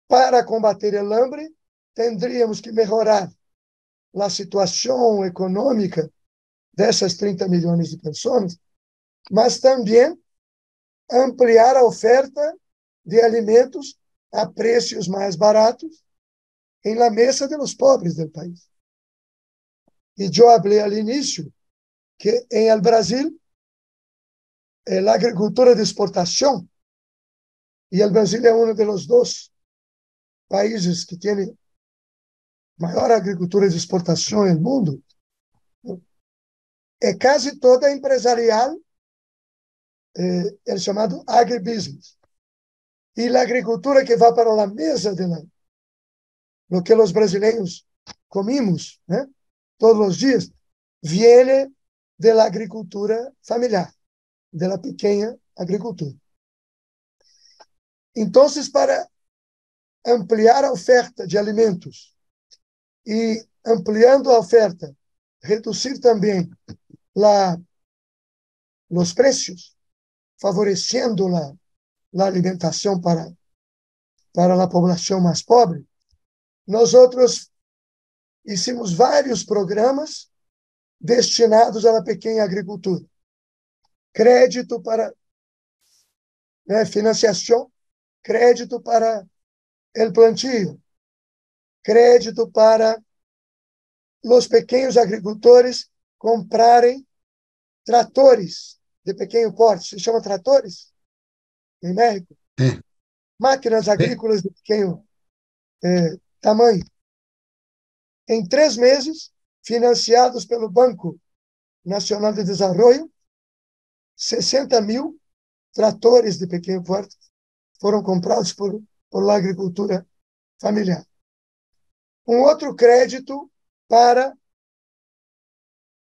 Para combater o hambre, teríamos que melhorar a situação econômica dessas 30 milhões de pessoas, mas também ampliar a oferta de alimentos a preços mais baratos em la mesa de los pobres do país. E eu falei ao início que em el Brasil a agricultura de exportação, e o Brasil é um dos 2 países que tem maior agricultura de exportação no mundo, é quase toda empresarial, é chamado agribusiness. E a agricultura que vai para a mesa de lo que os brasileiros comemos, né, todos os dias, vem da agricultura familiar, da pequena agricultura. Então, para ampliar a oferta de alimentos e ampliando a oferta, reduzir também os preços, favorecendo a alimentação para a população mais pobre, nós hicimos vários programas destinados à pequena agricultura. Crédito para financiação, crédito para o plantio, crédito para os pequenos agricultores comprarem tratores de pequeno porte. Se chama tratores em México? Máquinas agrícolas de pequeno tamanho. Em 3 meses, financiados pelo Banco Nacional de Desenvolvimento, 60.000 tratores de pequeno porte foram comprados por a agricultura familiar. Um outro crédito para,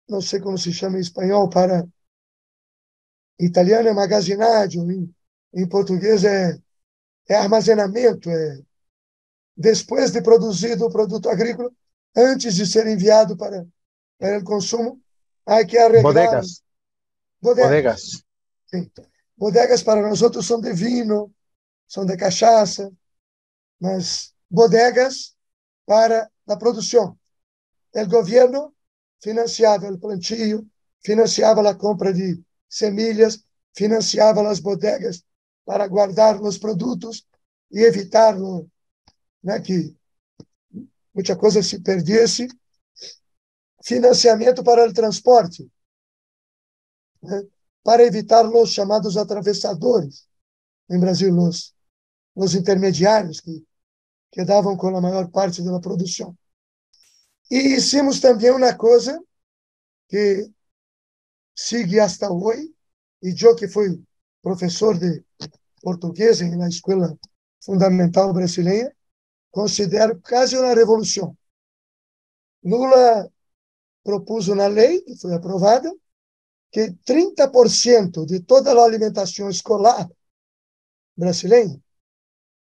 não sei como se chama em espanhol, para italiano é magazinagem, em português é armazenamento, depois de produzido o produto agrícola, antes de ser enviado para o consumo, há que arreglar. Bodegas. Sim. Bodegas para nós outros são de vinho, são de cachaça, mas bodegas para a produção. O governo financiava o plantio, financiava a compra de semilhas, financiava as bodegas para guardar os produtos e evitar que muita coisa se perdesse. Financiamento para o transporte, né, para evitar os chamados atravessadores. Em Brasil, os intermediários que davam com a maior parte da produção. E hicimos também uma coisa que sigue hasta hoje, e eu que fui professor de portuguesa e na escola fundamental brasileira, considero quase uma revolução. Lula propôs uma lei, que foi aprovada, que 30% de toda a alimentação escolar brasileira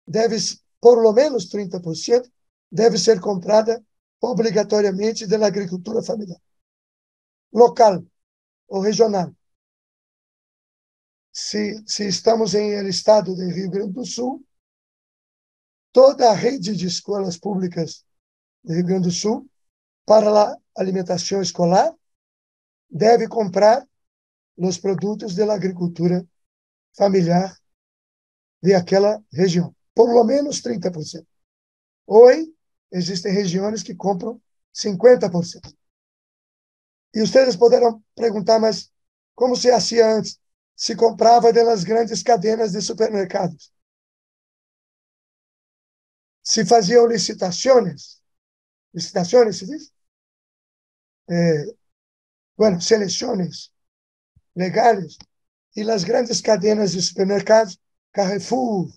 deve, por lo menos 30%, deve ser comprada obrigatoriamente da agricultura familiar, local ou regional. Se estamos em el estado de Rio Grande do Sul, toda a rede de escolas públicas de Rio Grande do Sul, para a alimentação escolar, deve comprar os produtos da agricultura familiar de aquela região, por lo menos 30%. Hoje, existem regiões que compram 50%. E vocês poderão perguntar, mas como se fazia antes? Se comprava das grandes cadenas de supermercados. Se faziam licitações, se diz? Bueno, seleções legais, e as grandes cadenas de supermercados, Carrefour,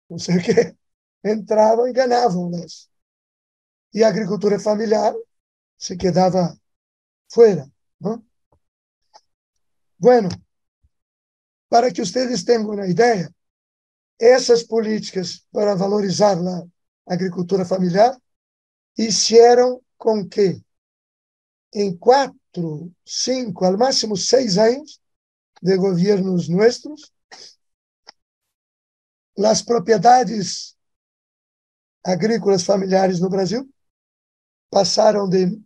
não sei o quê, entravam e ganhavam. E a agricultura familiar se quedava fora. ¿No? Bueno, para que vocês tenham uma ideia, essas políticas para valorizar a agricultura familiar hicieron com que em 4, 5, ao máximo 6 anos de governos nossos, as propriedades agrícolas familiares no Brasil passaram de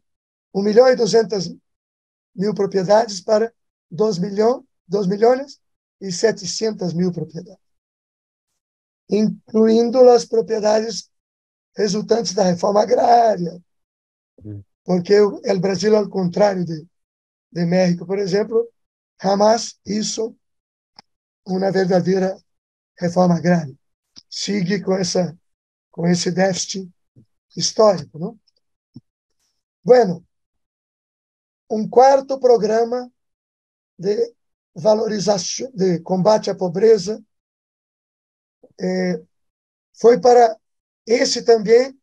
1.200.000 propriedades para 2.700.000 propriedades, incluindo as propriedades resultantes da reforma agrária, porque o Brasil, ao contrário de México, por exemplo, jamás hizo uma verdadeira reforma agrária. Sigue com esse déficit histórico, não? Bueno, um quarto programa de valorização, de combate à pobreza, foi para esse também.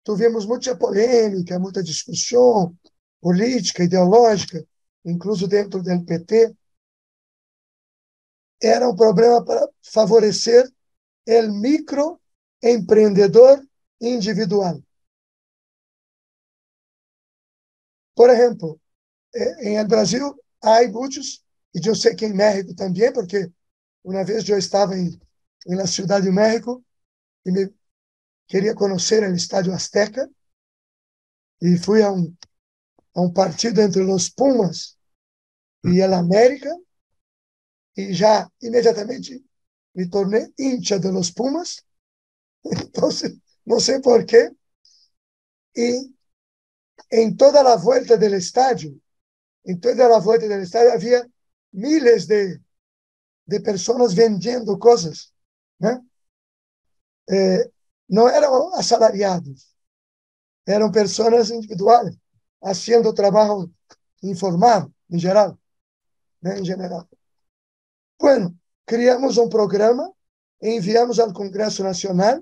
Tivemos muita polêmica, muita discussão política, ideológica, incluso dentro do PT. Era um problema para favorecer o microempreendedor individual. Por exemplo, em el Brasil, há muitos, e eu sei que em México também, porque uma vez eu estava na Cidade de México e queria conhecer o Estádio Azteca e fui a um partido entre os Pumas e el América e já imediatamente me tornei hincha de los Pumas, então não sei por quê, e em toda a volta do estádio, havia miles de pessoas vendendo coisas, né? Não eram assalariados, eram pessoas individuais, fazendo trabalho informal, em geral, né? Em general. Bueno, criamos um programa, enviamos ao Congresso Nacional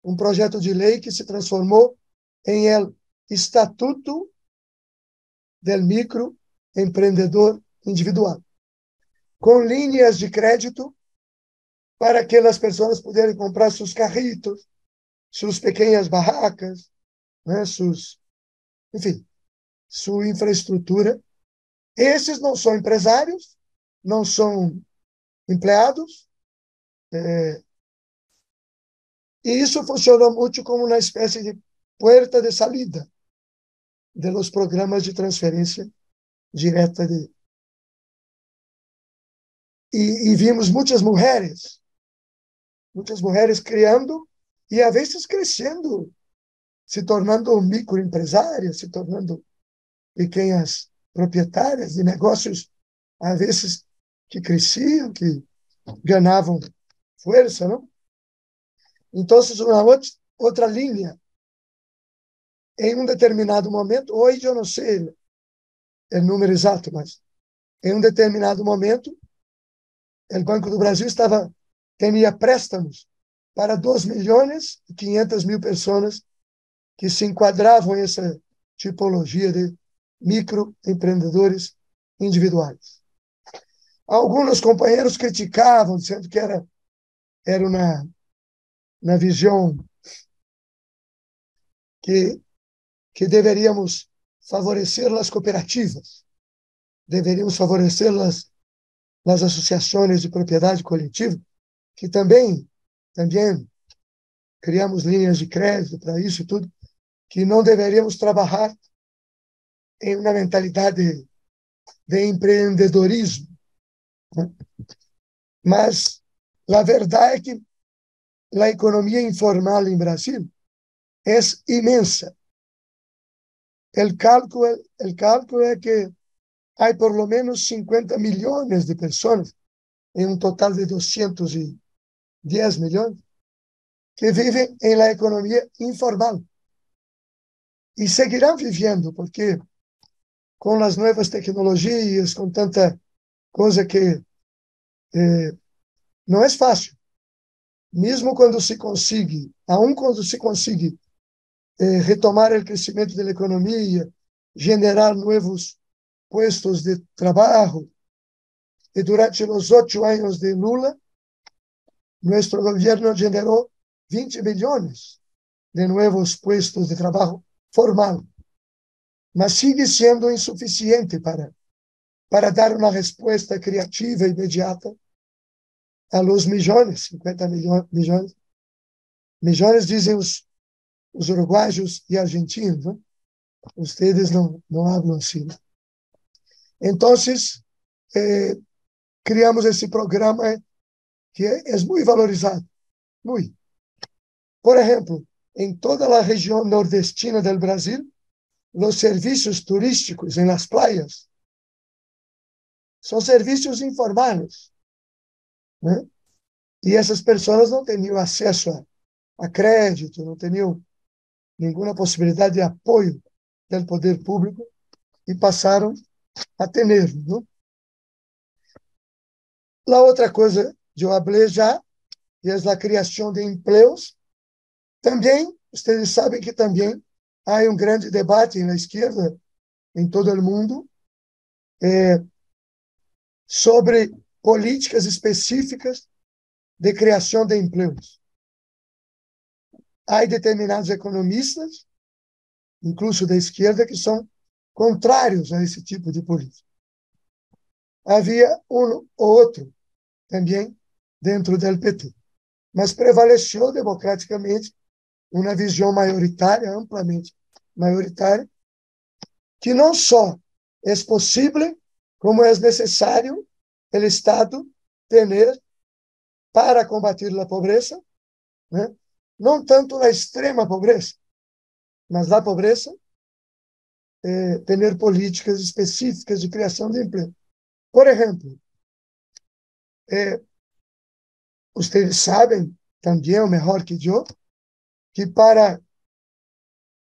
um projeto de lei que se transformou em el Estatuto del Microempreendedor Individual, com linhas de crédito para que as pessoas pudessem comprar seus carritos, suas pequenas barracas, né, enfim, sua infraestrutura. Esses não são empresários, não são empregados, e isso funcionou muito como uma espécie de porta de salida de los programas de transferência direta e vimos muitas mulheres criando e a vezes crescendo, se tornando microempresárias, se tornando pequenas proprietárias de negócios, a vezes que cresciam, que ganhavam força, não? Então, uma outra linha, em um determinado momento, hoje eu não sei o número exato, mas em um determinado momento, o Banco do Brasil estava tinha préstamos para 2.500.000 pessoas que se enquadravam nessa tipologia de microempreendedores individuais. Alguns companheiros criticavam, dizendo que era na visão que deveríamos favorecer as cooperativas, deveríamos favorecer as associações de propriedade coletiva, que também criamos linhas de crédito para isso e tudo, que não deveríamos trabalhar em uma mentalidade de empreendedorismo, né? Mas a verdade é que a economia informal em Brasil é imensa. O cálculo é que há por lo menos 50 milhões de pessoas, em um total de 210 milhões, que vivem em la economia informal. E seguirão vivendo, porque com as novas tecnologias, com tanta coisa que não é fácil. Mesmo quando se consiga, aun quando se consiga retomar o crescimento da economia, generar novos puestos de trabalho, e durante os 8 anos de Lula, nosso governo generou 20 milhões de novos puestos de trabalho formal, mas sigue sendo insuficiente para dar uma resposta criativa e imediata a los milhões, 50 milhões, dizem os uruguaios e argentinos, né? Ustedes não falam assim. Então, criamos esse programa que é muito valorizado, muito. Por exemplo, em toda a região nordestina do Brasil, os serviços turísticos em las playas são serviços informais, né? E essas pessoas não tinham acesso a crédito, não tinham nenhuma possibilidade de apoio do poder público e passaram a ter, né? A outra coisa que eu falei já é a criação de empregos. Também, vocês sabem que também há um grande debate na esquerda, em todo o mundo, sobre políticas específicas de criação de empregos. Há determinados economistas, incluso da esquerda, que são contrários a esse tipo de política. Havia um ou outro também dentro do PT, mas prevaleceu democraticamente uma visão maioritária, amplamente maioritária, que não só é possível, como é necessário o Estado ter para combater a pobreza, né? Não tanto a extrema pobreza, mas a pobreza, ter políticas específicas de criação de emprego. Por exemplo, vocês sabem também, o melhor que eu, que para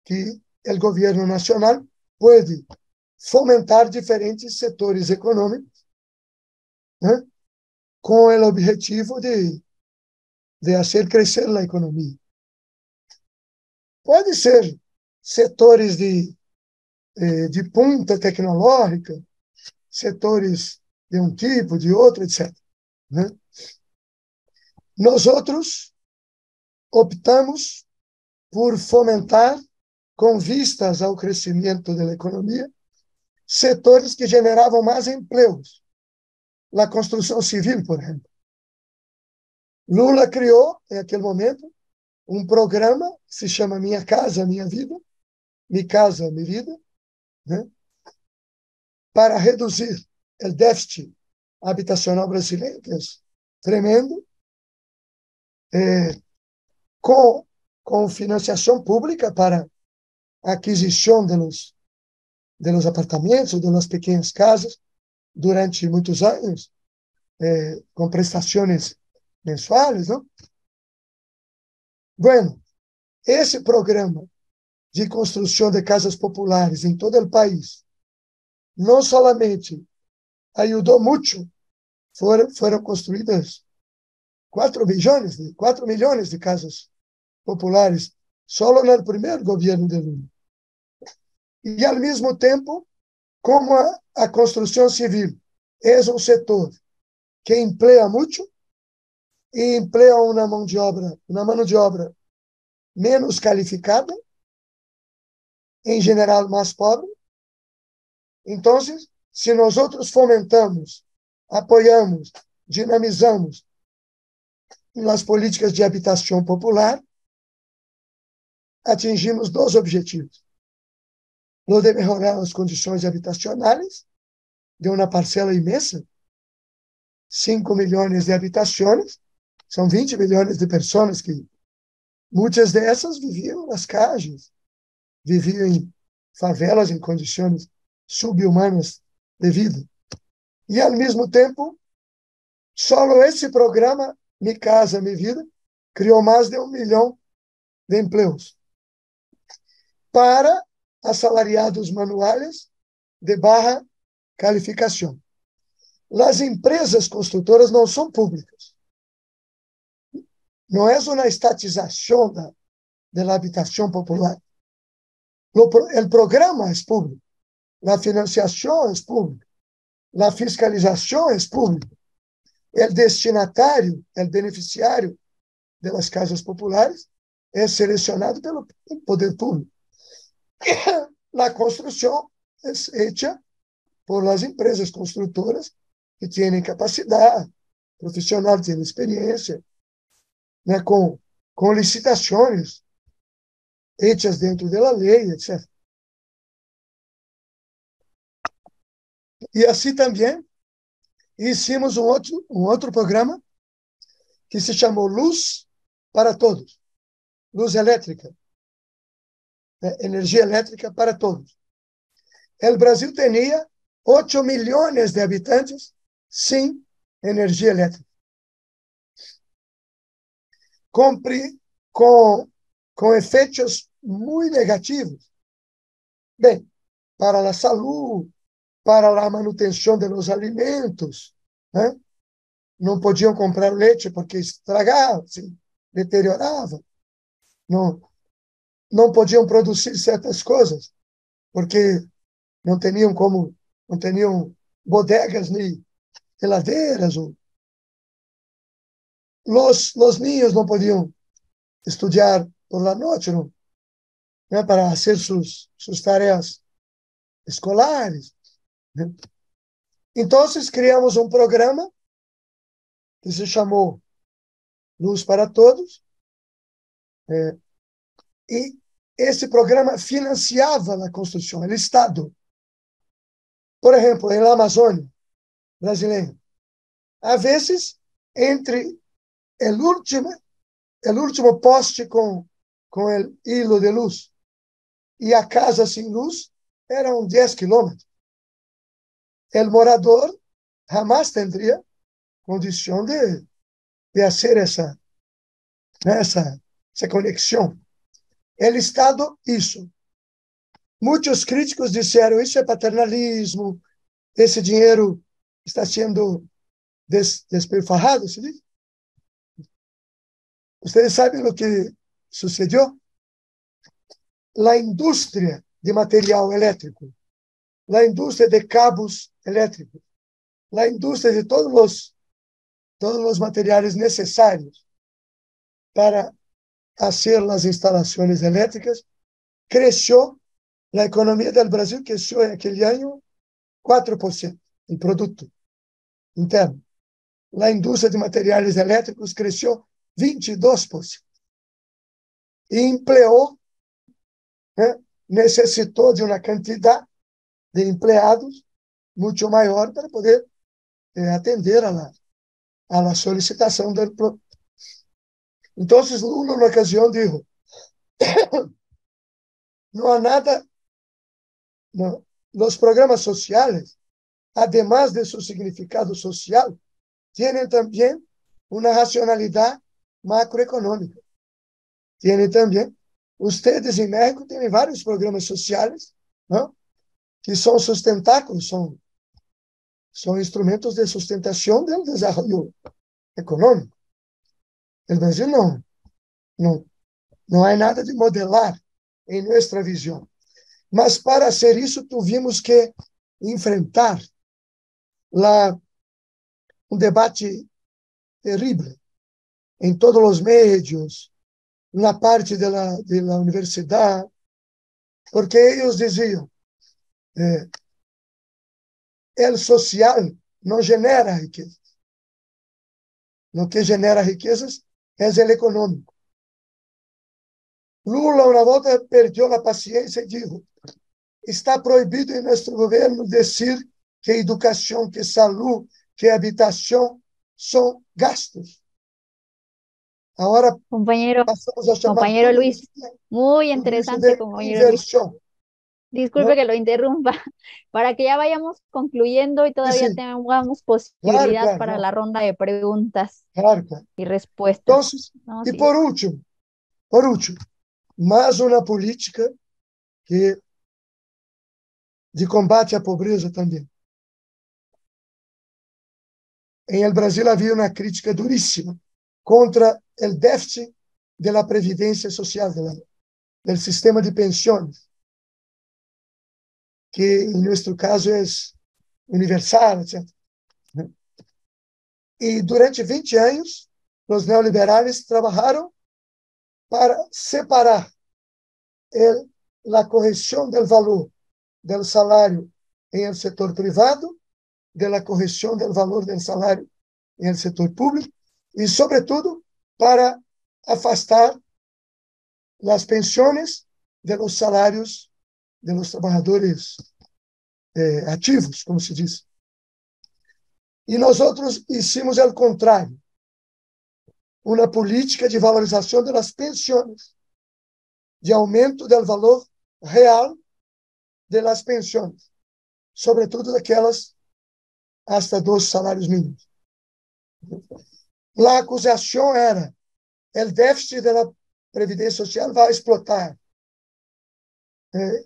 que o governo nacional pode fomentar diferentes setores econômicos, né, com o objetivo de fazer crescer a economia. Pode ser setores de punta tecnológica, setores de um tipo, de outro, etc., né? Nós outros optamos por fomentar, com vistas ao crescimento da economia, setores que generavam mais empregos. A construção civil, por exemplo. Lula criou, em aquele momento, um programa que se chama Minha Casa, Minha Vida, Mi Casa, Mi Vida, né? Para reduzir o déficit habitacional brasileiro, que é tremendo, com financiação pública para a aquisição de los apartamentos, de las pequenas casas, durante muitos anos, com prestações mensuais, não? Bueno, esse programa de construção de casas populares em todo o país não solamente ajudou muito, foram construídas 4 milhões de casas populares, só no primeiro governo de Lula. E, ao mesmo tempo, como a construção civil é um setor que emprega muito e emprega uma mão de obra menos qualificada, em geral mais pobre. Então, se nós fomentamos, apoiamos, dinamizamos as políticas de habitação popular, atingimos 2 objetivos: o de melhorar as condições habitacionais de uma parcela imensa, 5 milhões de habitações, são 20 milhões de pessoas que, muitas dessas, viviam nas casas, viviam em favelas, em condições subhumanas de vida. E, ao mesmo tempo, só esse programa, Mi Casa, Mi Vida, criou mais de 1 milhão de empregos para assalariados manuais de baixa qualificação. As empresas construtoras não são públicas. Não é uma estatização da habitação popular. O programa é público, a financiação é pública, a fiscalização é pública. O destinatário, o beneficiário das casas populares é selecionado pelo poder público. A construção é feita por las empresas construtoras que têm capacidade profissional, têm experiência, né, com licitações hechas dentro da lei, etc. E assim também hicimos um outro programa que se chamou Luz para Todos, luz elétrica, né, energia elétrica para todos. O Brasil tinha 8 milhões de habitantes sem energia elétrica. Com efeitos muito negativos. Bem, para a saúde, para a manutenção dos alimentos, né? Não podiam comprar leite porque estragava, se deteriorava. Não podiam produzir certas coisas porque não tinham bodegas nem geladeiras. Os niños não podiam estudar por la noite, não, né, para fazer suas tarefas escolares, né? Então, criamos um programa que se chamou Luz para Todos, e esse programa financiava a construção, o Estado. Por exemplo, na Amazônia brasileira, às vezes, entre o último poste com o hilo de luz e a casa sem luz eram 10 quilômetros. O morador jamais teria condição de fazer essa conexão. O Estado, isso. Muitos críticos disseram: isso é paternalismo, esse dinheiro está sendo despilfarrado, se diz? Vocês sabem o que sucedeu? A indústria de material elétrico, a indústria de cabos elétricos, a indústria de todos os materiais necessários para fazer as instalações elétricas, cresceu. A economia do Brasil cresceu naquele ano 4% em produto interno. A indústria de materiais elétricos cresceu 22%. E empregou, né, necessitou de uma quantidade de empregados muito maior para poder atender a solicitação do produto. Então, Lula, na ocasião, disse: não há nada, no, los programas sociais, además de su significado social, tienen también una racionalidad macroeconómica. Tienen también, ustedes en México tienen varios programas sociales, ¿no?, que son sustentáculos, son instrumentos de sustentación del desarrollo económico. O Brasil não, não há nada de modelar em nossa visão. Mas para hacer isso, tuvimos que enfrentar um debate terrível em todos os meios, na parte da universidade, porque eles diziam, o social não genera riqueza. O que genera riquezas é o econômico. Lula, uma volta, perdeu a paciência e disse: está proibido em nosso governo dizer que educação, que saúde, que habitação são gastos. Agora Compañero, passamos a chamar compañero tudo Luis, muy isso interesante, de compañero Luis. inversão. Disculpe Não? que lo interrumpa, para que ya vayamos concluyendo y Sim, todavía sim, tengamos claro, posibilidad claro, para não, la ronda de preguntas claro, claro. y Então, respuestas. No, e sí. por último, mais uma política que de combate à pobreza também. Em El Brasil havia uma crítica duríssima contra o déficit da previdência social, do sistema de pensões, que em nosso caso é universal, etc. E durante 20 anos, os neoliberais trabalharam para separar a correção do valor do salário em el setor privado de la correção do valor do salário em el setor público e, sobretudo, para afastar as pensões de los salários de los trabalhadores ativos, como se diz. E nós outros hicimos o contrário, uma política de valorização das pensões, de aumento do valor real das pensões, sobretudo daquelas hasta 2 salários mínimos. A acusação era: o déficit da previdência social vai explotar,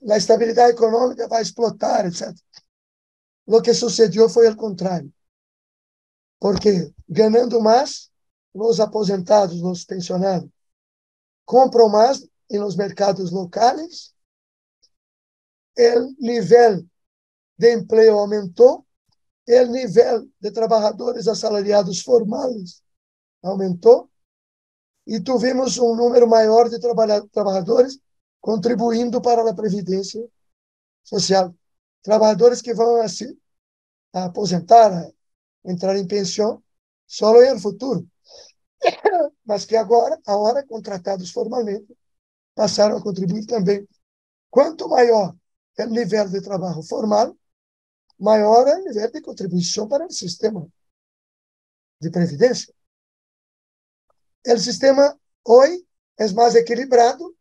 a estabilidade econômica vai explotar, etc. O que sucedeu foi o contrário, porque ganhando mais, os aposentados, os pensionados, compram mais em los mercados locais, o nível de emprego aumentou, o nível de trabalhadores assalariados formais aumentou, e tivemos um número maior de trabalhadores contribuindo para a previdência social. Trabalhadores que vão se aposentar, entrar em pensão, só no futuro, mas que agora, contratados formalmente, passaram a contribuir também. Quanto maior é o nível de trabalho formal, maior é o nível de contribuição para o sistema de previdência. O sistema hoje é mais equilibrado,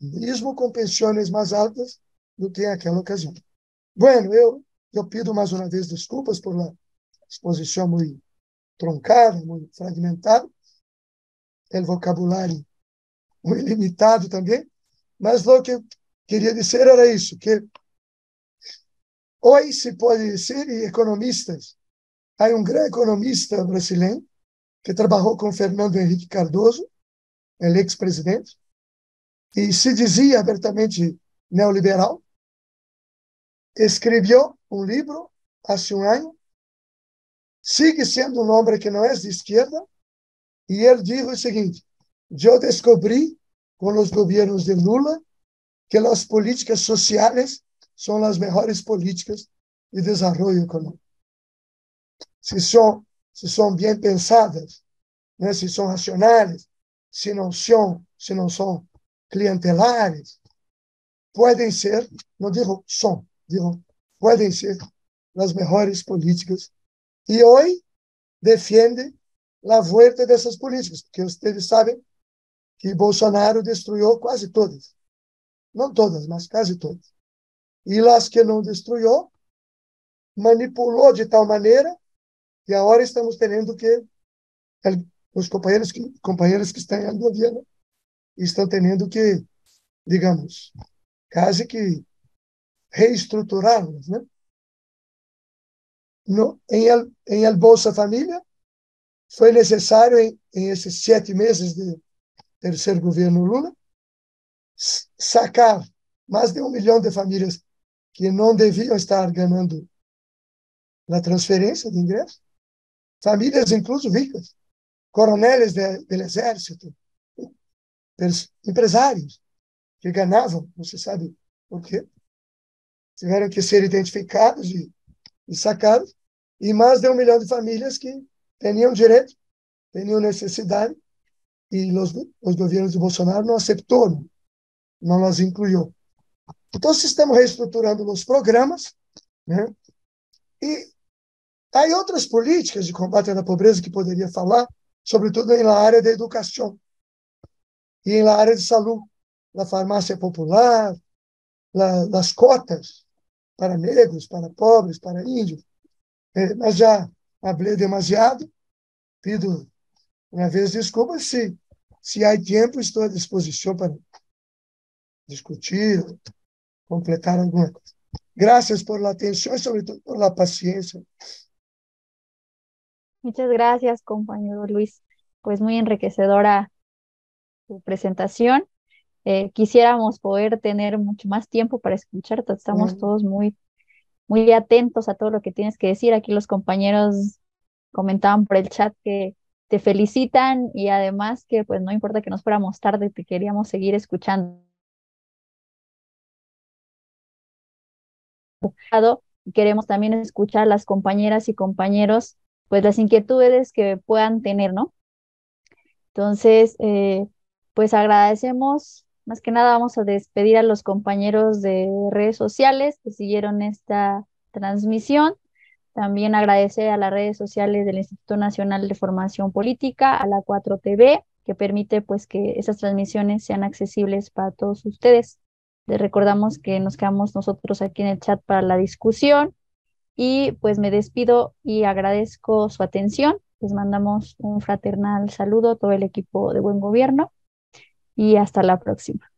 mesmo com pensões mais altas do que naquela ocasião. Bueno, eu pido mais uma vez desculpas por a exposição muito truncada, muito fragmentada, o vocabulário muito limitado também, mas o que eu queria dizer era isso, que hoje se pode dizer, e economistas, há um grande economista brasileiro que trabalhou com Fernando Henrique Cardoso, o ex-presidente, e se dizia abertamente neoliberal, escreveu um livro há um ano, sigue sendo um homem que não é de esquerda, e ele diz o seguinte: eu descobri com os governos de Lula que as políticas sociais são as melhores políticas de desenvolvimento econômico. Se são bem pensadas, né? Se são racionais, se não são clientelares, podem ser, não digo são, digo, podem ser as melhores políticas. E hoje defende a volta dessas políticas, porque vocês sabem que Bolsonaro destruiu quase todas. Não todas, mas quase todas. E as que não destruiu, manipulou de tal maneira que agora estamos tendo que os companheiros que estão no governo estão tendo que, digamos, quase que reestruturá-las, né? No, em el Bolsa Família, foi necessário, em esses 7 meses de terceiro governo Lula, sacar mais de 1 milhão de famílias que não deviam estar ganhando na transferência de ingresso, famílias incluso ricas, coronéis do exército, empresários que ganhavam, não se sabe por quê, tiveram que ser identificados e sacados, e mais de 1 milhão de famílias que tinham direito, tinham necessidade, e os governos de Bolsonaro não aceitou, não as incluiu. Então, estamos reestruturando os programas, né? E há outras políticas de combate à pobreza que poderia falar, sobretudo na área da educação e na área de saúde, na farmácia popular, nas cotas para negros, para pobres, para índios. Mas já falei demasiado, pido uma vez desculpas, se há tempo, estou à disposição para discutir, completar alguma coisa. Graças por la atenção e, sobretudo, por la paciência. Muchas gracias, compañero Luis. Pues muy enriquecedora tu presentación. Quisiéramos poder tener mucho más tiempo para escucharte. Estamos todos muy, muy atentos a todo lo que tienes que decir. Aquí los compañeros comentaban por el chat que te felicitan y además que pues no importa que nos fuéramos tarde, te queríamos seguir escuchando. Queremos también escuchar a las compañeras y compañeros, pues las inquietudes que puedan tener, ¿no? Entonces, pues agradecemos, más que nada vamos a despedir a los compañeros de redes sociales que siguieron esta transmisión. También agradecer a las redes sociales del Instituto Nacional de Formación Política, a la 4TV, que permite pues que esas transmisiones sean accesibles para todos ustedes. Les recordamos que nos quedamos nosotros aquí en el chat para la discusión y pues me despido y agradezco su atención. Les mandamos un fraternal saludo a todo el equipo de Buen Gobierno y hasta la próxima.